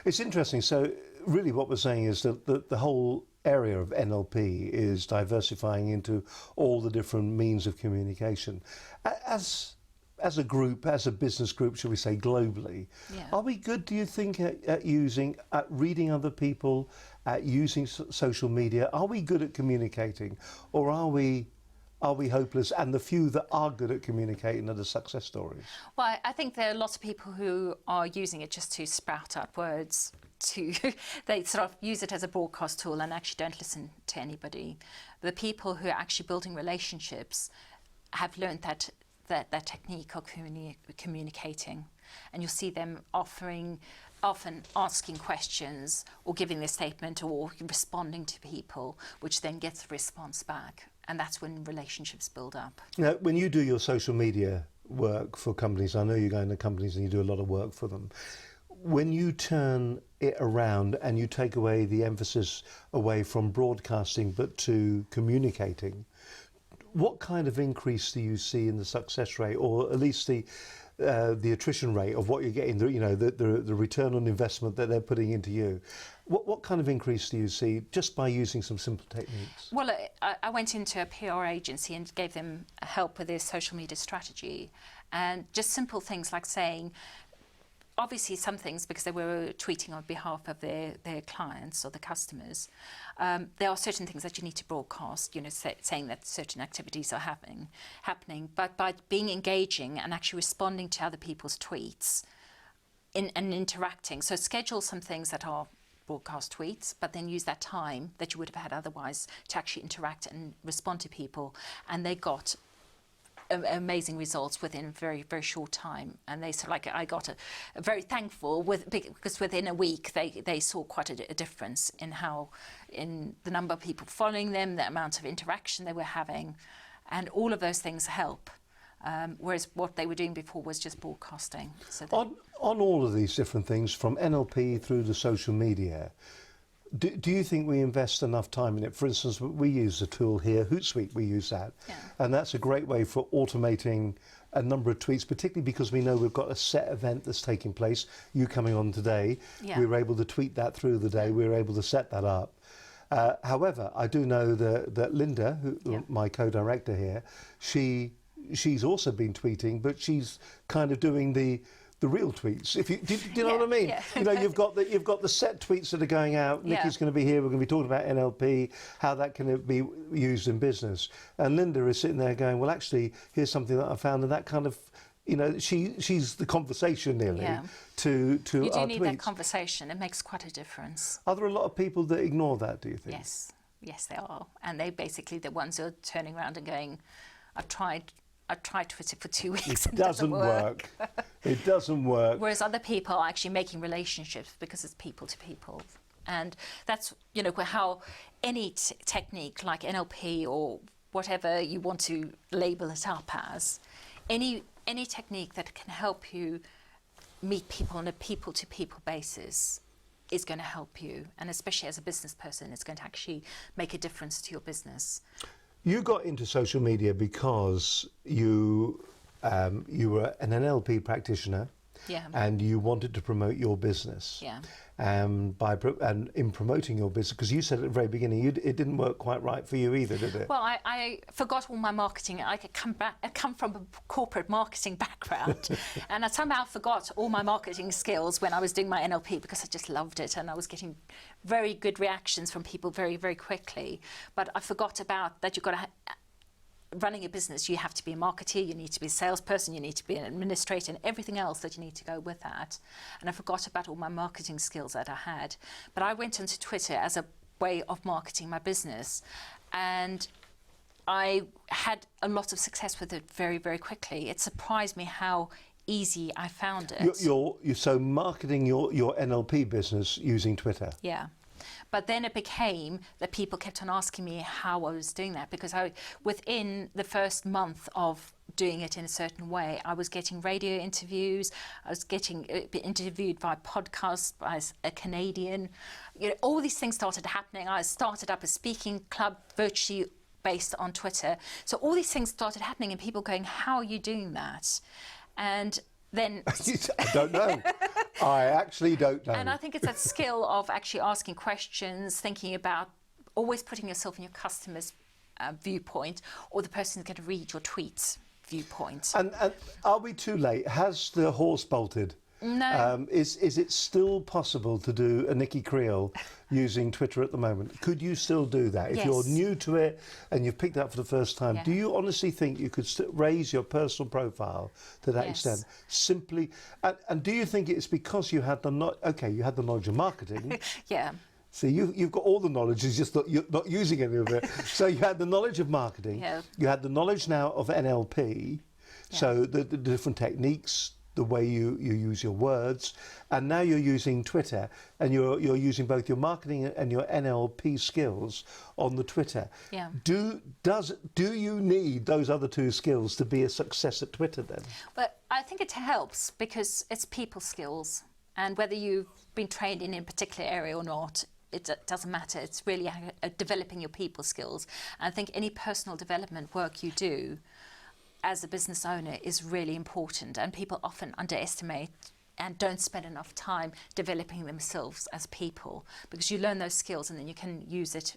It's interesting. So really what we're saying is that the whole area of NLP is diversifying into all the different means of communication. As a group, as a business group, shall we say, globally, are we good, do you think, at reading other people, at using social media? Are we good at communicating, or are we hopeless, and the few that are good at communicating are the success stories? Well, I think there are lots of people who are using it just to sprout out words. They sort of use it as a broadcast tool and actually don't listen to anybody. The people who are actually building relationships have learned that technique of communicating, and you'll see them often asking questions or giving their statement or responding to people, which then gets a response back, and that's when relationships build up. Now, when you do your social media work for companies, I know you go into companies and you do a lot of work for them. When you turn it around and you take away the emphasis away from broadcasting but to communicating, what kind of increase do you see in the success rate, or at least the attrition rate of what you're getting, the return on investment that they're putting into you? What kind of increase do you see just by using some simple techniques? Well, I went into a PR agency and gave them help with their social media strategy, and just simple things like saying, obviously some things, because they were tweeting on behalf of their clients or the customers, there are certain things that you need to broadcast, saying that certain activities are happening, but by being engaging and actually responding to other people's tweets and interacting. So schedule some things that are broadcast tweets, but then use that time that you would have had otherwise to actually interact and respond to people. And they got amazing results within a very, very short time. And they said, I got a very thankful because within a week they saw quite a difference in the number of people following them, the amount of interaction they were having, and all of those things help. Whereas what they were doing before was just broadcasting. So on all of these different things, from NLP through to social media, do you think we invest enough time in it? For instance, we use a tool here, Hootsuite, we use that. Yeah. And that's a great way for automating a number of tweets, particularly because we know we've got a set event that's taking place. You coming on today, we were able to tweet that through the day. We were able to set that up. However, I do know that Linda, my co-director here, she's also been tweeting, but she's kind of doing the real tweets. If you do you know what I mean? Yeah. You know, you've got the set tweets that are going out. Nicky's going to be here. We're going to be talking about NLP, how that can be used in business. And Linda is sitting there going, well, actually, here's something that I found, and that kind of, you know, she's the conversation nearly to you do our need tweets. that conversation. It makes quite a difference. Are there a lot of people that ignore that, do you think? Yes, they are. And they basically the ones who are turning around and going, I've tried Twitter for 2 weeks and it doesn't work. It doesn't work. Whereas other people are actually making relationships because it's people to people. And that's, you know, how any technique like NLP or whatever you want to label it up as, any technique that can help you meet people on a people-to-people basis is going to help you. And especially as a business person, it's going to actually make a difference to your business. You got into social media because you were an NLP practitioner, and you wanted to promote your business. And in promoting your business, because you said at the very beginning it didn't work quite right for you either, did it? Well, I forgot all my marketing. I come from a corporate marketing background, and I somehow forgot all my marketing skills when I was doing my NLP because I just loved it, and I was getting very good reactions from people very, very quickly. But I forgot about that. You've got to. Running a business, you have to be a marketer, you need to be a salesperson, you need to be an administrator, and everything else that you need to go with that. And I forgot about all my marketing skills that I had. But I went onto Twitter as a way of marketing my business, and I had a lot of success with it very, very quickly. It surprised me how easy I found it. You're so marketing your NLP business using Twitter. Yeah. But then it became that people kept on asking me how I was doing that, because within the first month of doing it in a certain way, I was getting radio interviews, I was getting interviewed by podcasts by a Canadian. You know, all these things started happening. I started up a speaking club virtually based on Twitter. So all these things started happening and people going, how are you doing that? And then I don't know. I actually don't know. And I think it's that skill of actually asking questions, thinking about always putting yourself in your customer's viewpoint, or the person who's going to read your tweets viewpoint. And are we too late? Has the horse bolted? No. Is it still possible to do a Nicky Kriel using Twitter at the moment? Could you still do that? If you're new to it and you've picked it up for the first time, do you honestly think you could raise your personal profile to that extent? Simply, and do you think it's because you had the knowledge of marketing? So you've got all the knowledge, it's just that you're not using any of it. So you had the knowledge of marketing, you had the knowledge now of NLP, so the different techniques, the way you use your words, and now you're using Twitter, and you're using both your marketing and your NLP skills on the Twitter. Do you need those other two skills to be a success at Twitter then? But I think it helps because it's people skills, and whether you've been trained in a particular area or not, it doesn't matter. It's really developing your people skills. And I think any personal development work you do as a business owner is really important, and people often underestimate and don't spend enough time developing themselves as people, because you learn those skills and then you can use it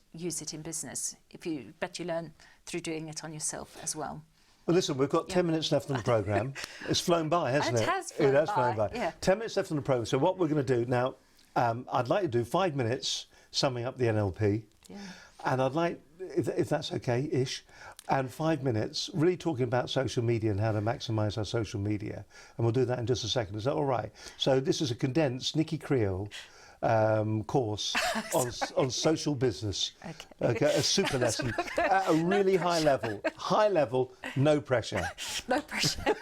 in business. But you learn through doing it on yourself as well. Well, listen, we've got 10 minutes left on the programme. It's flown by, hasn't it? It has flown by. Yeah. 10 minutes left on the programme. So what we're going to do now, I'd like to do 5 minutes summing up the NLP. And I'd like, if that's okay-ish, and 5 minutes really talking about social media and how to maximise our social media. And we'll do that in just a second. Is that all right? So this is a condensed Nicky Kriel course on social business. Okay, a super lesson at a really high level. High level, no pressure. No pressure.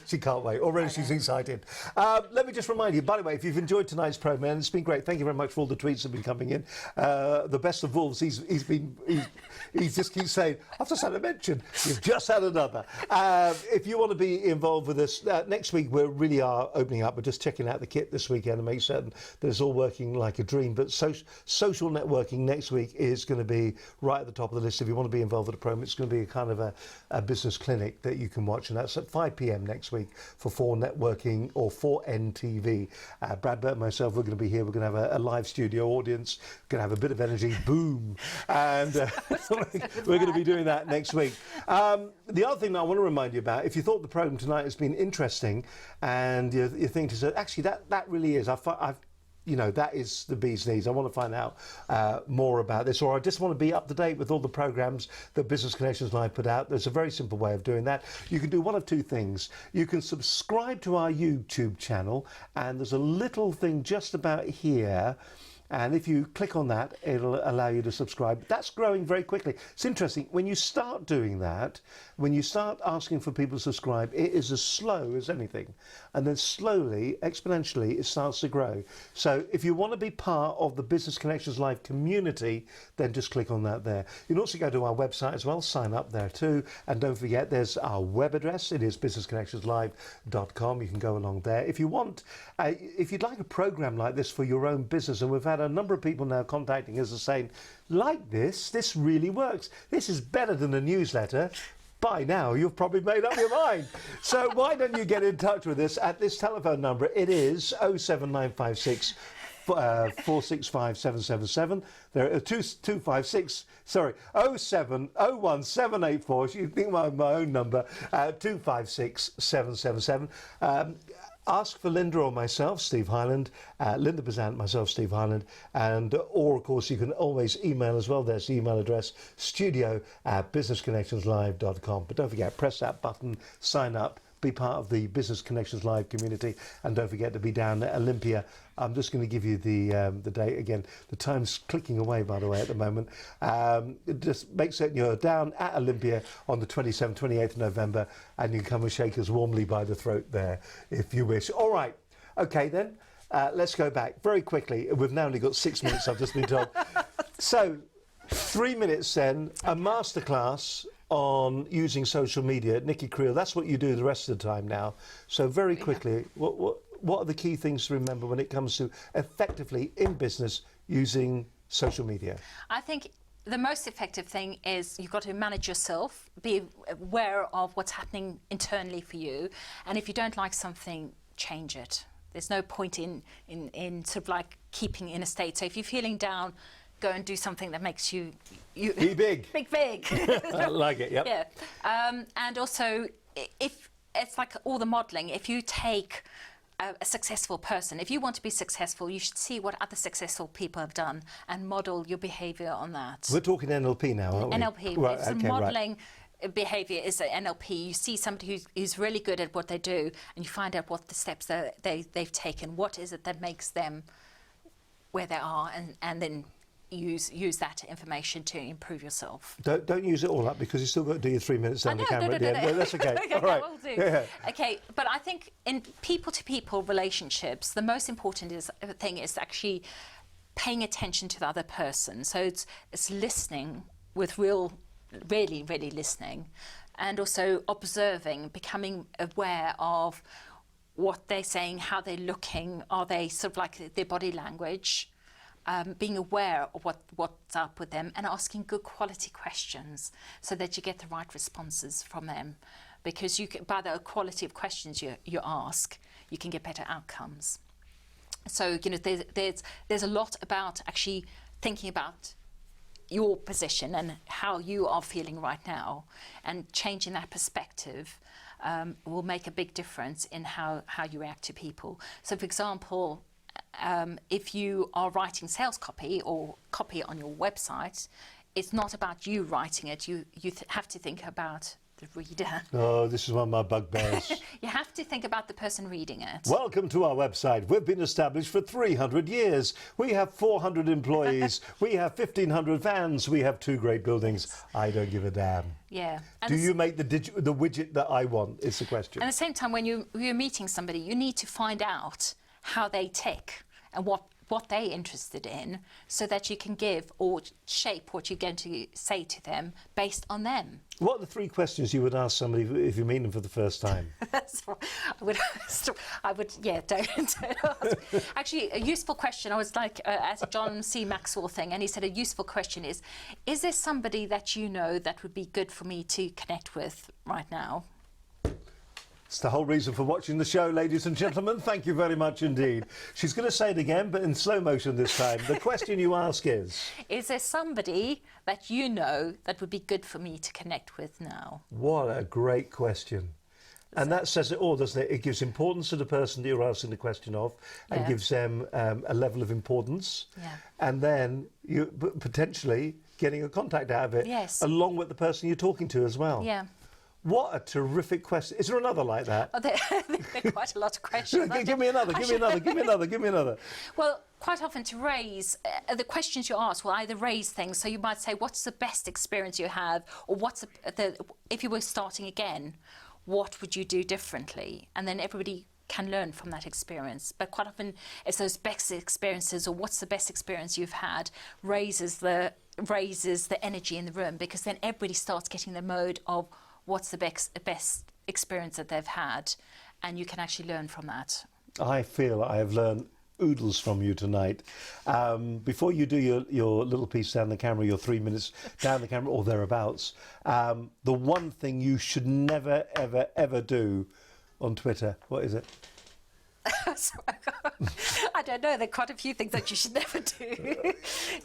She can't wait. Already she's excited. Let me just remind you, by the way, if you've enjoyed tonight's program, it's been great. Thank you very much for all the tweets that have been coming in. The best of Wolves, he just keeps saying, I've just had a mention. You've just had another. If you want to be involved with us, next week we really are opening up. We're just checking out the kit this weekend and make certain that it's all working like a dream. But social networking next week is going to be right at the top of the list. If you want to be involved with the program, it's going to be a kind of a business clinic that you can watch, and that's at 5 p.m. next week for 4 Networking or 4NTV. Brad Burt and myself, we're going to be here. We're going to have a live studio audience. We're going to have a bit of energy, boom, and we're going to be doing that next week. The other thing that I want to remind you about, if you thought the program tonight has been interesting, and you're thinking to yourself, actually that really is. You know, that is the bee's knees. I want to find out more about this, or I just want to be up to date with all the programs that Business Connections Live put out. There's a very simple way of doing that. You can do one of two things. You can subscribe to our YouTube channel, and there's a little thing just about here. And if you click on that, it'll allow you to subscribe. That's growing very quickly. It's interesting. When you start doing that, when you start asking for people to subscribe, it is as slow as anything. And then slowly, exponentially, it starts to grow. So if you want to be part of the Business Connections Live community, then just click on that there. You can also go to our website as well, sign up there too. And don't forget, there's our web address. It is businessconnectionslive.com. You can go along there. If you want, if you'd like a program like this for your own business, and we've had a number of people now contacting us and saying, like this really works. This is better than a newsletter. By now, you've probably made up your mind. So why don't you get in touch with us at this telephone number? It is 07956 465 777. There are 256, sorry, 0701784. You think my own number, 256 777. Ask for Linda or myself, Steve Highland, Linda Bazant, myself, Steve Highland, or of course you can always email as well. There's the email address, studio@businessconnectionslive.com. But don't forget, press that button, sign up, be part of the Business Connections Live community, and don't forget to be down at Olympia. I'm just going to give you the date again. The time's clicking away, by the way, at the moment. Just make certain you're down at Olympia on the 27th, 28th of November, and you can come and shake us warmly by the throat there, if you wish. All right. Okay, then. Let's go back very quickly. We've now only got 6 minutes, I've just been told. So, 3 minutes then, a masterclass on using social media. Nicky Kriel, that's what you do the rest of the time now. So very quickly, what are the key things to remember when it comes to effectively in business using social media? I think the most effective thing is you've got to manage yourself, be aware of what's happening internally for you, and if you don't like something, change it. There's no point in sort of like keeping in a state. So if you're feeling down, go and do something that makes you be big. big. I like it. Yep. Yeah. And also, if it's like all the modelling, if you take a successful person, if you want to be successful, you should see what other successful people have done and model your behaviour on that. We're talking NLP now, aren't we? NLP. Right, it's okay, modelling. Behaviour is NLP. You see somebody who's really good at what they do, and you find out what the steps they've taken. What is it that makes them where they are, and then use that information to improve yourself. Don't use it all up, because you still got to do your 3 minutes down the camera at the end. No, that's okay. Okay, all right. I will do. Yeah. Okay, but I think in people-to-people relationships, the most important thing is actually paying attention to the other person. So it's listening with really listening, and also observing, becoming aware of what they're saying, how they're looking, are they sort of like their body language, being aware of what's up with them, and asking good quality questions so that you get the right responses from them. Because you can, by the quality of questions you ask, you can get better outcomes. So there's a lot about actually thinking about your position and how you are feeling right now, and changing that perspective will make a big difference in how you react to people. So, for example, if you are writing sales copy or copy on your website, it's not about you writing it. You have to think about the reader. Oh, this is one of my bugbears. You have to think about the person reading it. Welcome to our website. We've been established for 300 years. We have 400 employees. We have 1,500 fans. We have 2 great buildings. I don't give a damn. Yeah. Do you make the widget that I want, is the question. And at the same time, when you're meeting somebody, you need to find out how they tick and what they're interested in, so that you can give or shape what you're going to say to them based on them. What are the 3 questions you would ask somebody if you meet them for the first time? That's what I would, yeah, don't ask. Actually, a useful question, I was like, at a John C. Maxwell thing, and he said a useful question is there somebody that you know that would be good for me to connect with right now? It's the whole reason for watching the show, ladies and gentlemen. Thank you very much indeed. She's going to say it again, but in slow motion this time. The question you ask is there somebody that you know that would be good for me to connect with now? What a great question. And that says it all, doesn't it? It gives importance to the person that you're asking the question of, and gives them a level of importance. Yeah. And then you potentially getting a contact out of it, along with the person you're talking to as well. Yeah. What a terrific question. Is there another like that? Oh, there are quite a lot of questions. Give me another. Well, quite often to raise, the questions you ask will either raise things. So you might say, what's the best experience you have? Or what's if you were starting again, what would you do differently? And then everybody can learn from that experience. But quite often it's those best experiences, or what's the best experience you've had, raises the energy in the room, because then everybody starts getting the mode of what's the best experience that they've had, and you can actually learn from that. I feel I have learned oodles from you tonight. Before you do your little piece down the camera, your 3 minutes down the camera or thereabouts, the one thing you should never, ever, ever do on Twitter, what is it? I don't know, there are quite a few things that you should never do.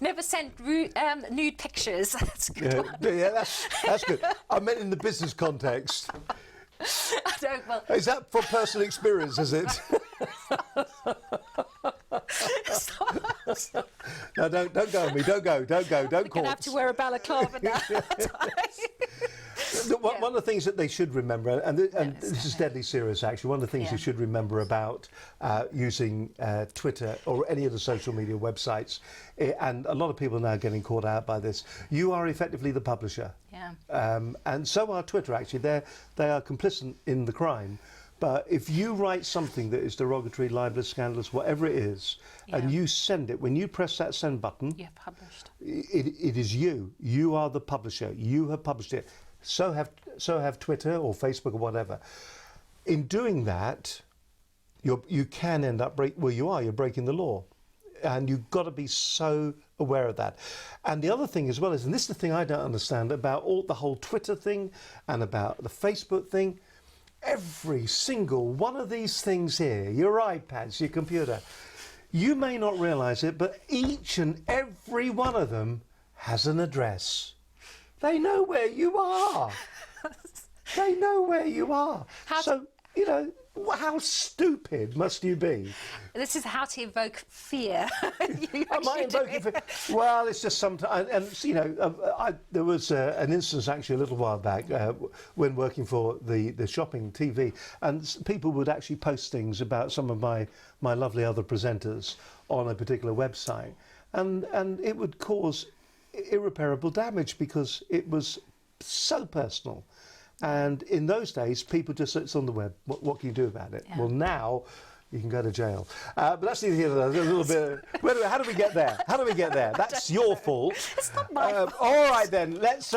Never send nude pictures. That's a good one. Yeah, that's good. I meant in the business context. I don't, well, is that from personal experience, is it? No, don't go on me. Don't go. Don't You're going to have to wear a balaclava now. One of the things that they should remember, and this is deadly serious actually, one of the things you should remember about using Twitter or any of the social media websites, and a lot of people are now getting caught out by this, you are effectively the publisher. Yeah. And so are Twitter actually. They are complicit in the crime. But if you write something that is derogatory, libelous, scandalous, whatever it is, and you send it, when you press that send button, you've published. It is you. You are the publisher. You have published it. So have Twitter or Facebook or whatever. In doing that, you can end up you're breaking the law, and you've got to be so aware of that. And the other thing as well is, and this is the thing I don't understand about the whole Twitter thing and about the Facebook thing. Every single one of these things here, your iPads, your computer, you may not realise it, but each and every one of them has an address. They know where you are. They know where you are. So, you know, how stupid must you be? This is how to evoke fear. Am I invoking fear? Well, it's just sometimes, and you know, there was an instance actually a little while back when working for the shopping TV, and people would actually post things about some of my lovely other presenters on a particular website, and it would cause irreparable damage because it was so personal. And in those days, people just said it's on the web. What can you do about it? Yeah. Well, now you can go to jail. But that's neither here nor there. A little bit. How do we get there? How do we get there? That's your fault. It's not my fault. All right then. Let's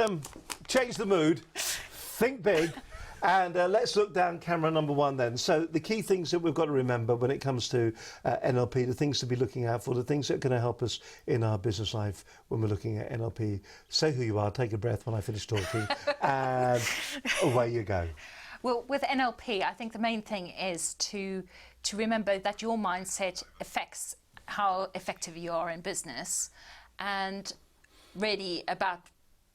change the mood. Think big. And let's look down camera number 1 then. So the key things that we've got to remember when it comes to NLP, the things to be looking out for, the things that are going to help us in our business life when we're looking at NLP. Say who you are, take a breath when I finish talking, and away you go. Well, with NLP, I think the main thing is to remember that your mindset affects how effective you are in business, and really about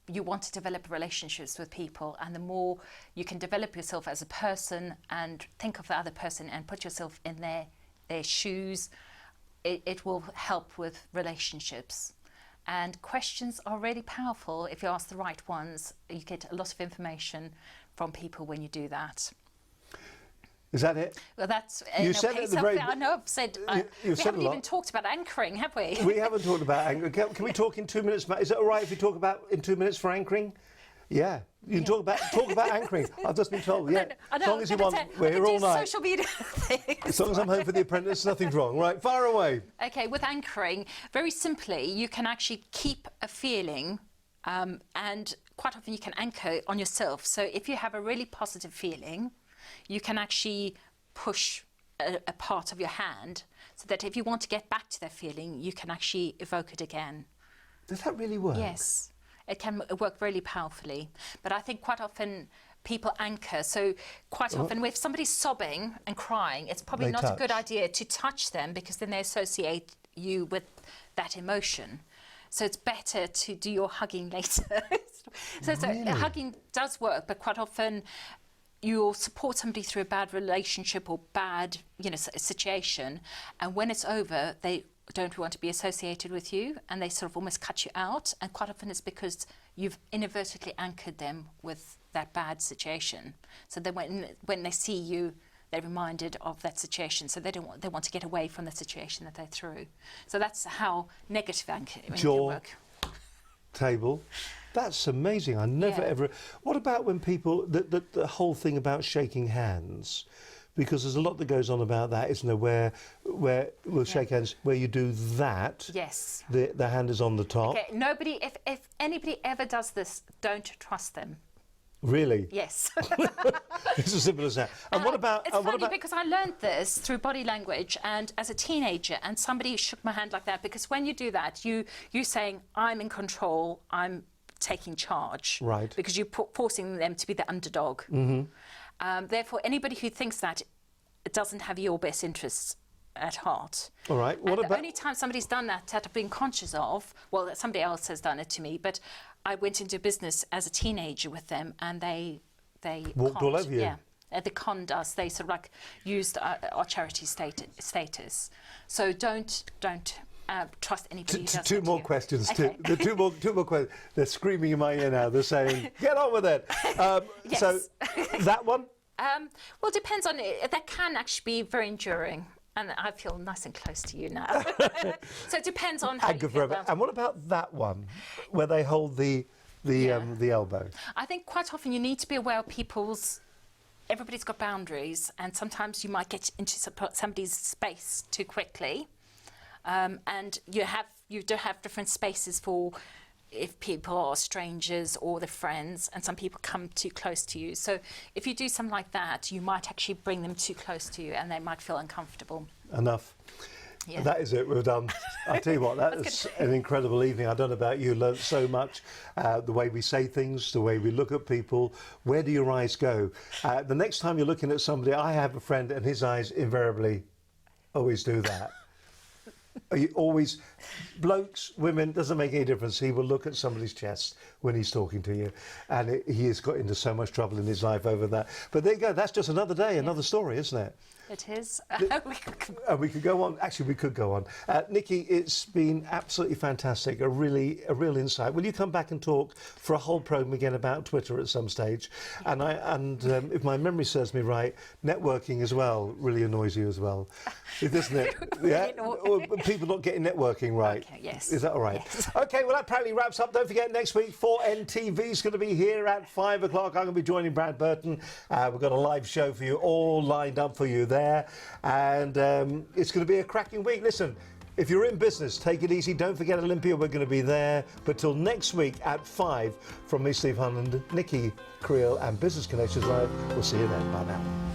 you want to develop relationships with people, and the more you can develop yourself as a person and think of the other person and put yourself in their shoes, it will help with relationships. And questions are really powerful. If you ask the right ones, you get a lot of information from people when you do that. Is that it? Well, that's you said at the very. I know I've said. We haven't even talked about anchoring, have we? We haven't talked about anchoring. Can we talk in 2 minutes? Is it all right if we talk about in 2 minutes for anchoring? Yeah, you can talk about anchoring. I've just been told. Yeah, I know, as long as you want, we're here all night. Social media things. As long as I'm home for The Apprentice, nothing's wrong. Right, fire away. Okay, with anchoring, very simply, you can actually keep a feeling, and quite often you can anchor on yourself. So if you have a really positive feeling, you can actually push a part of your hand, so that if you want to get back to that feeling, you can actually evoke it again. Does that really work? Yes. It can work really powerfully. But I think quite often people anchor. So quite often if somebody's sobbing and crying, it's probably not a good idea to touch them, because then they associate you with that emotion. So it's better to do your hugging later. So hugging does work, but quite often you'll support somebody through a bad relationship or bad, situation, and when it's over, they don't want to be associated with you, and they sort of almost cut you out. And quite often it's because you've inadvertently anchored them with that bad situation. So then when they see you, they're reminded of that situation. So they want to get away from the situation that they're through. So that's how negative anchoring can work. Table. That's amazing. I never ever. What about when people the whole thing about shaking hands? Because there's a lot that goes on about that, isn't there? Where we'll shake hands, where you do that. Yes. The hand is on the top. Okay. Nobody, if anybody ever does this, don't trust them. Really? Yes. It's as simple as that. And what about? It's funny because I learned this through body language and as a teenager, and somebody shook my hand like that, because when you do that, you're saying, I'm in control, I'm taking charge. Right. Because you're forcing them to be the underdog. Mm-hmm. Therefore, anybody who thinks that doesn't have your best interests at heart. All right. What about? The only time somebody's done that I've been conscious of, well, somebody else has done it to me, but I went into business as a teenager with them, and they walked all over you. Yeah. They conned us. They sort of like used our charity status. So don't trust anybody who does two more questions. Okay. Two more questions. They're screaming in my ear now. They're saying, "Get on with it." Yes. So that one. Well, it depends on it. That can actually be very enduring, and I feel nice and close to you now. So it depends on how you feel. And what about that one, where they hold the elbow? I think quite often you need to be aware of everybody's got boundaries, and sometimes you might get into somebody's space too quickly. And you do have different spaces for if people are strangers or they're friends, and some people come too close to you. So if you do something like that, you might actually bring them too close to you, and they might feel uncomfortable. Enough. Yeah. That is it. We're done. I tell you what, that is an incredible evening. I don't know about you. Learned so much. The way we say things, the way we look at people. Where do your eyes go? The next time you're looking at somebody, I have a friend, and his eyes invariably always do that. You always, blokes, women, doesn't make any difference. He will look at somebody's chest when he's talking to you, and he has got into so much trouble in his life over that. But there you go. That's just another day, another story, isn't it? It is. We could go on. Actually, we could go on. Nikki, it's been absolutely fantastic. A real insight. Will you come back and talk for a whole program again about Twitter at some stage? And if my memory serves me right, networking as well really annoys you as well, doesn't it? Yeah. Or people not getting networking right. Okay, yes. Is that all right? Yes. Okay. Well, that apparently wraps up. Don't forget, next week 4NTV is going to be here at 5 o'clock. I'm going to be joining Brad Burton. We've got a live show for you, all lined up for you there, and it's going to be a cracking week. Listen, if you're in business, take it easy. Don't forget Olympia, we're going to be there. But till next week at 5, from me, Steve Hunland, Nicky Kriel and Business Connections Live, we'll see you then. Bye now.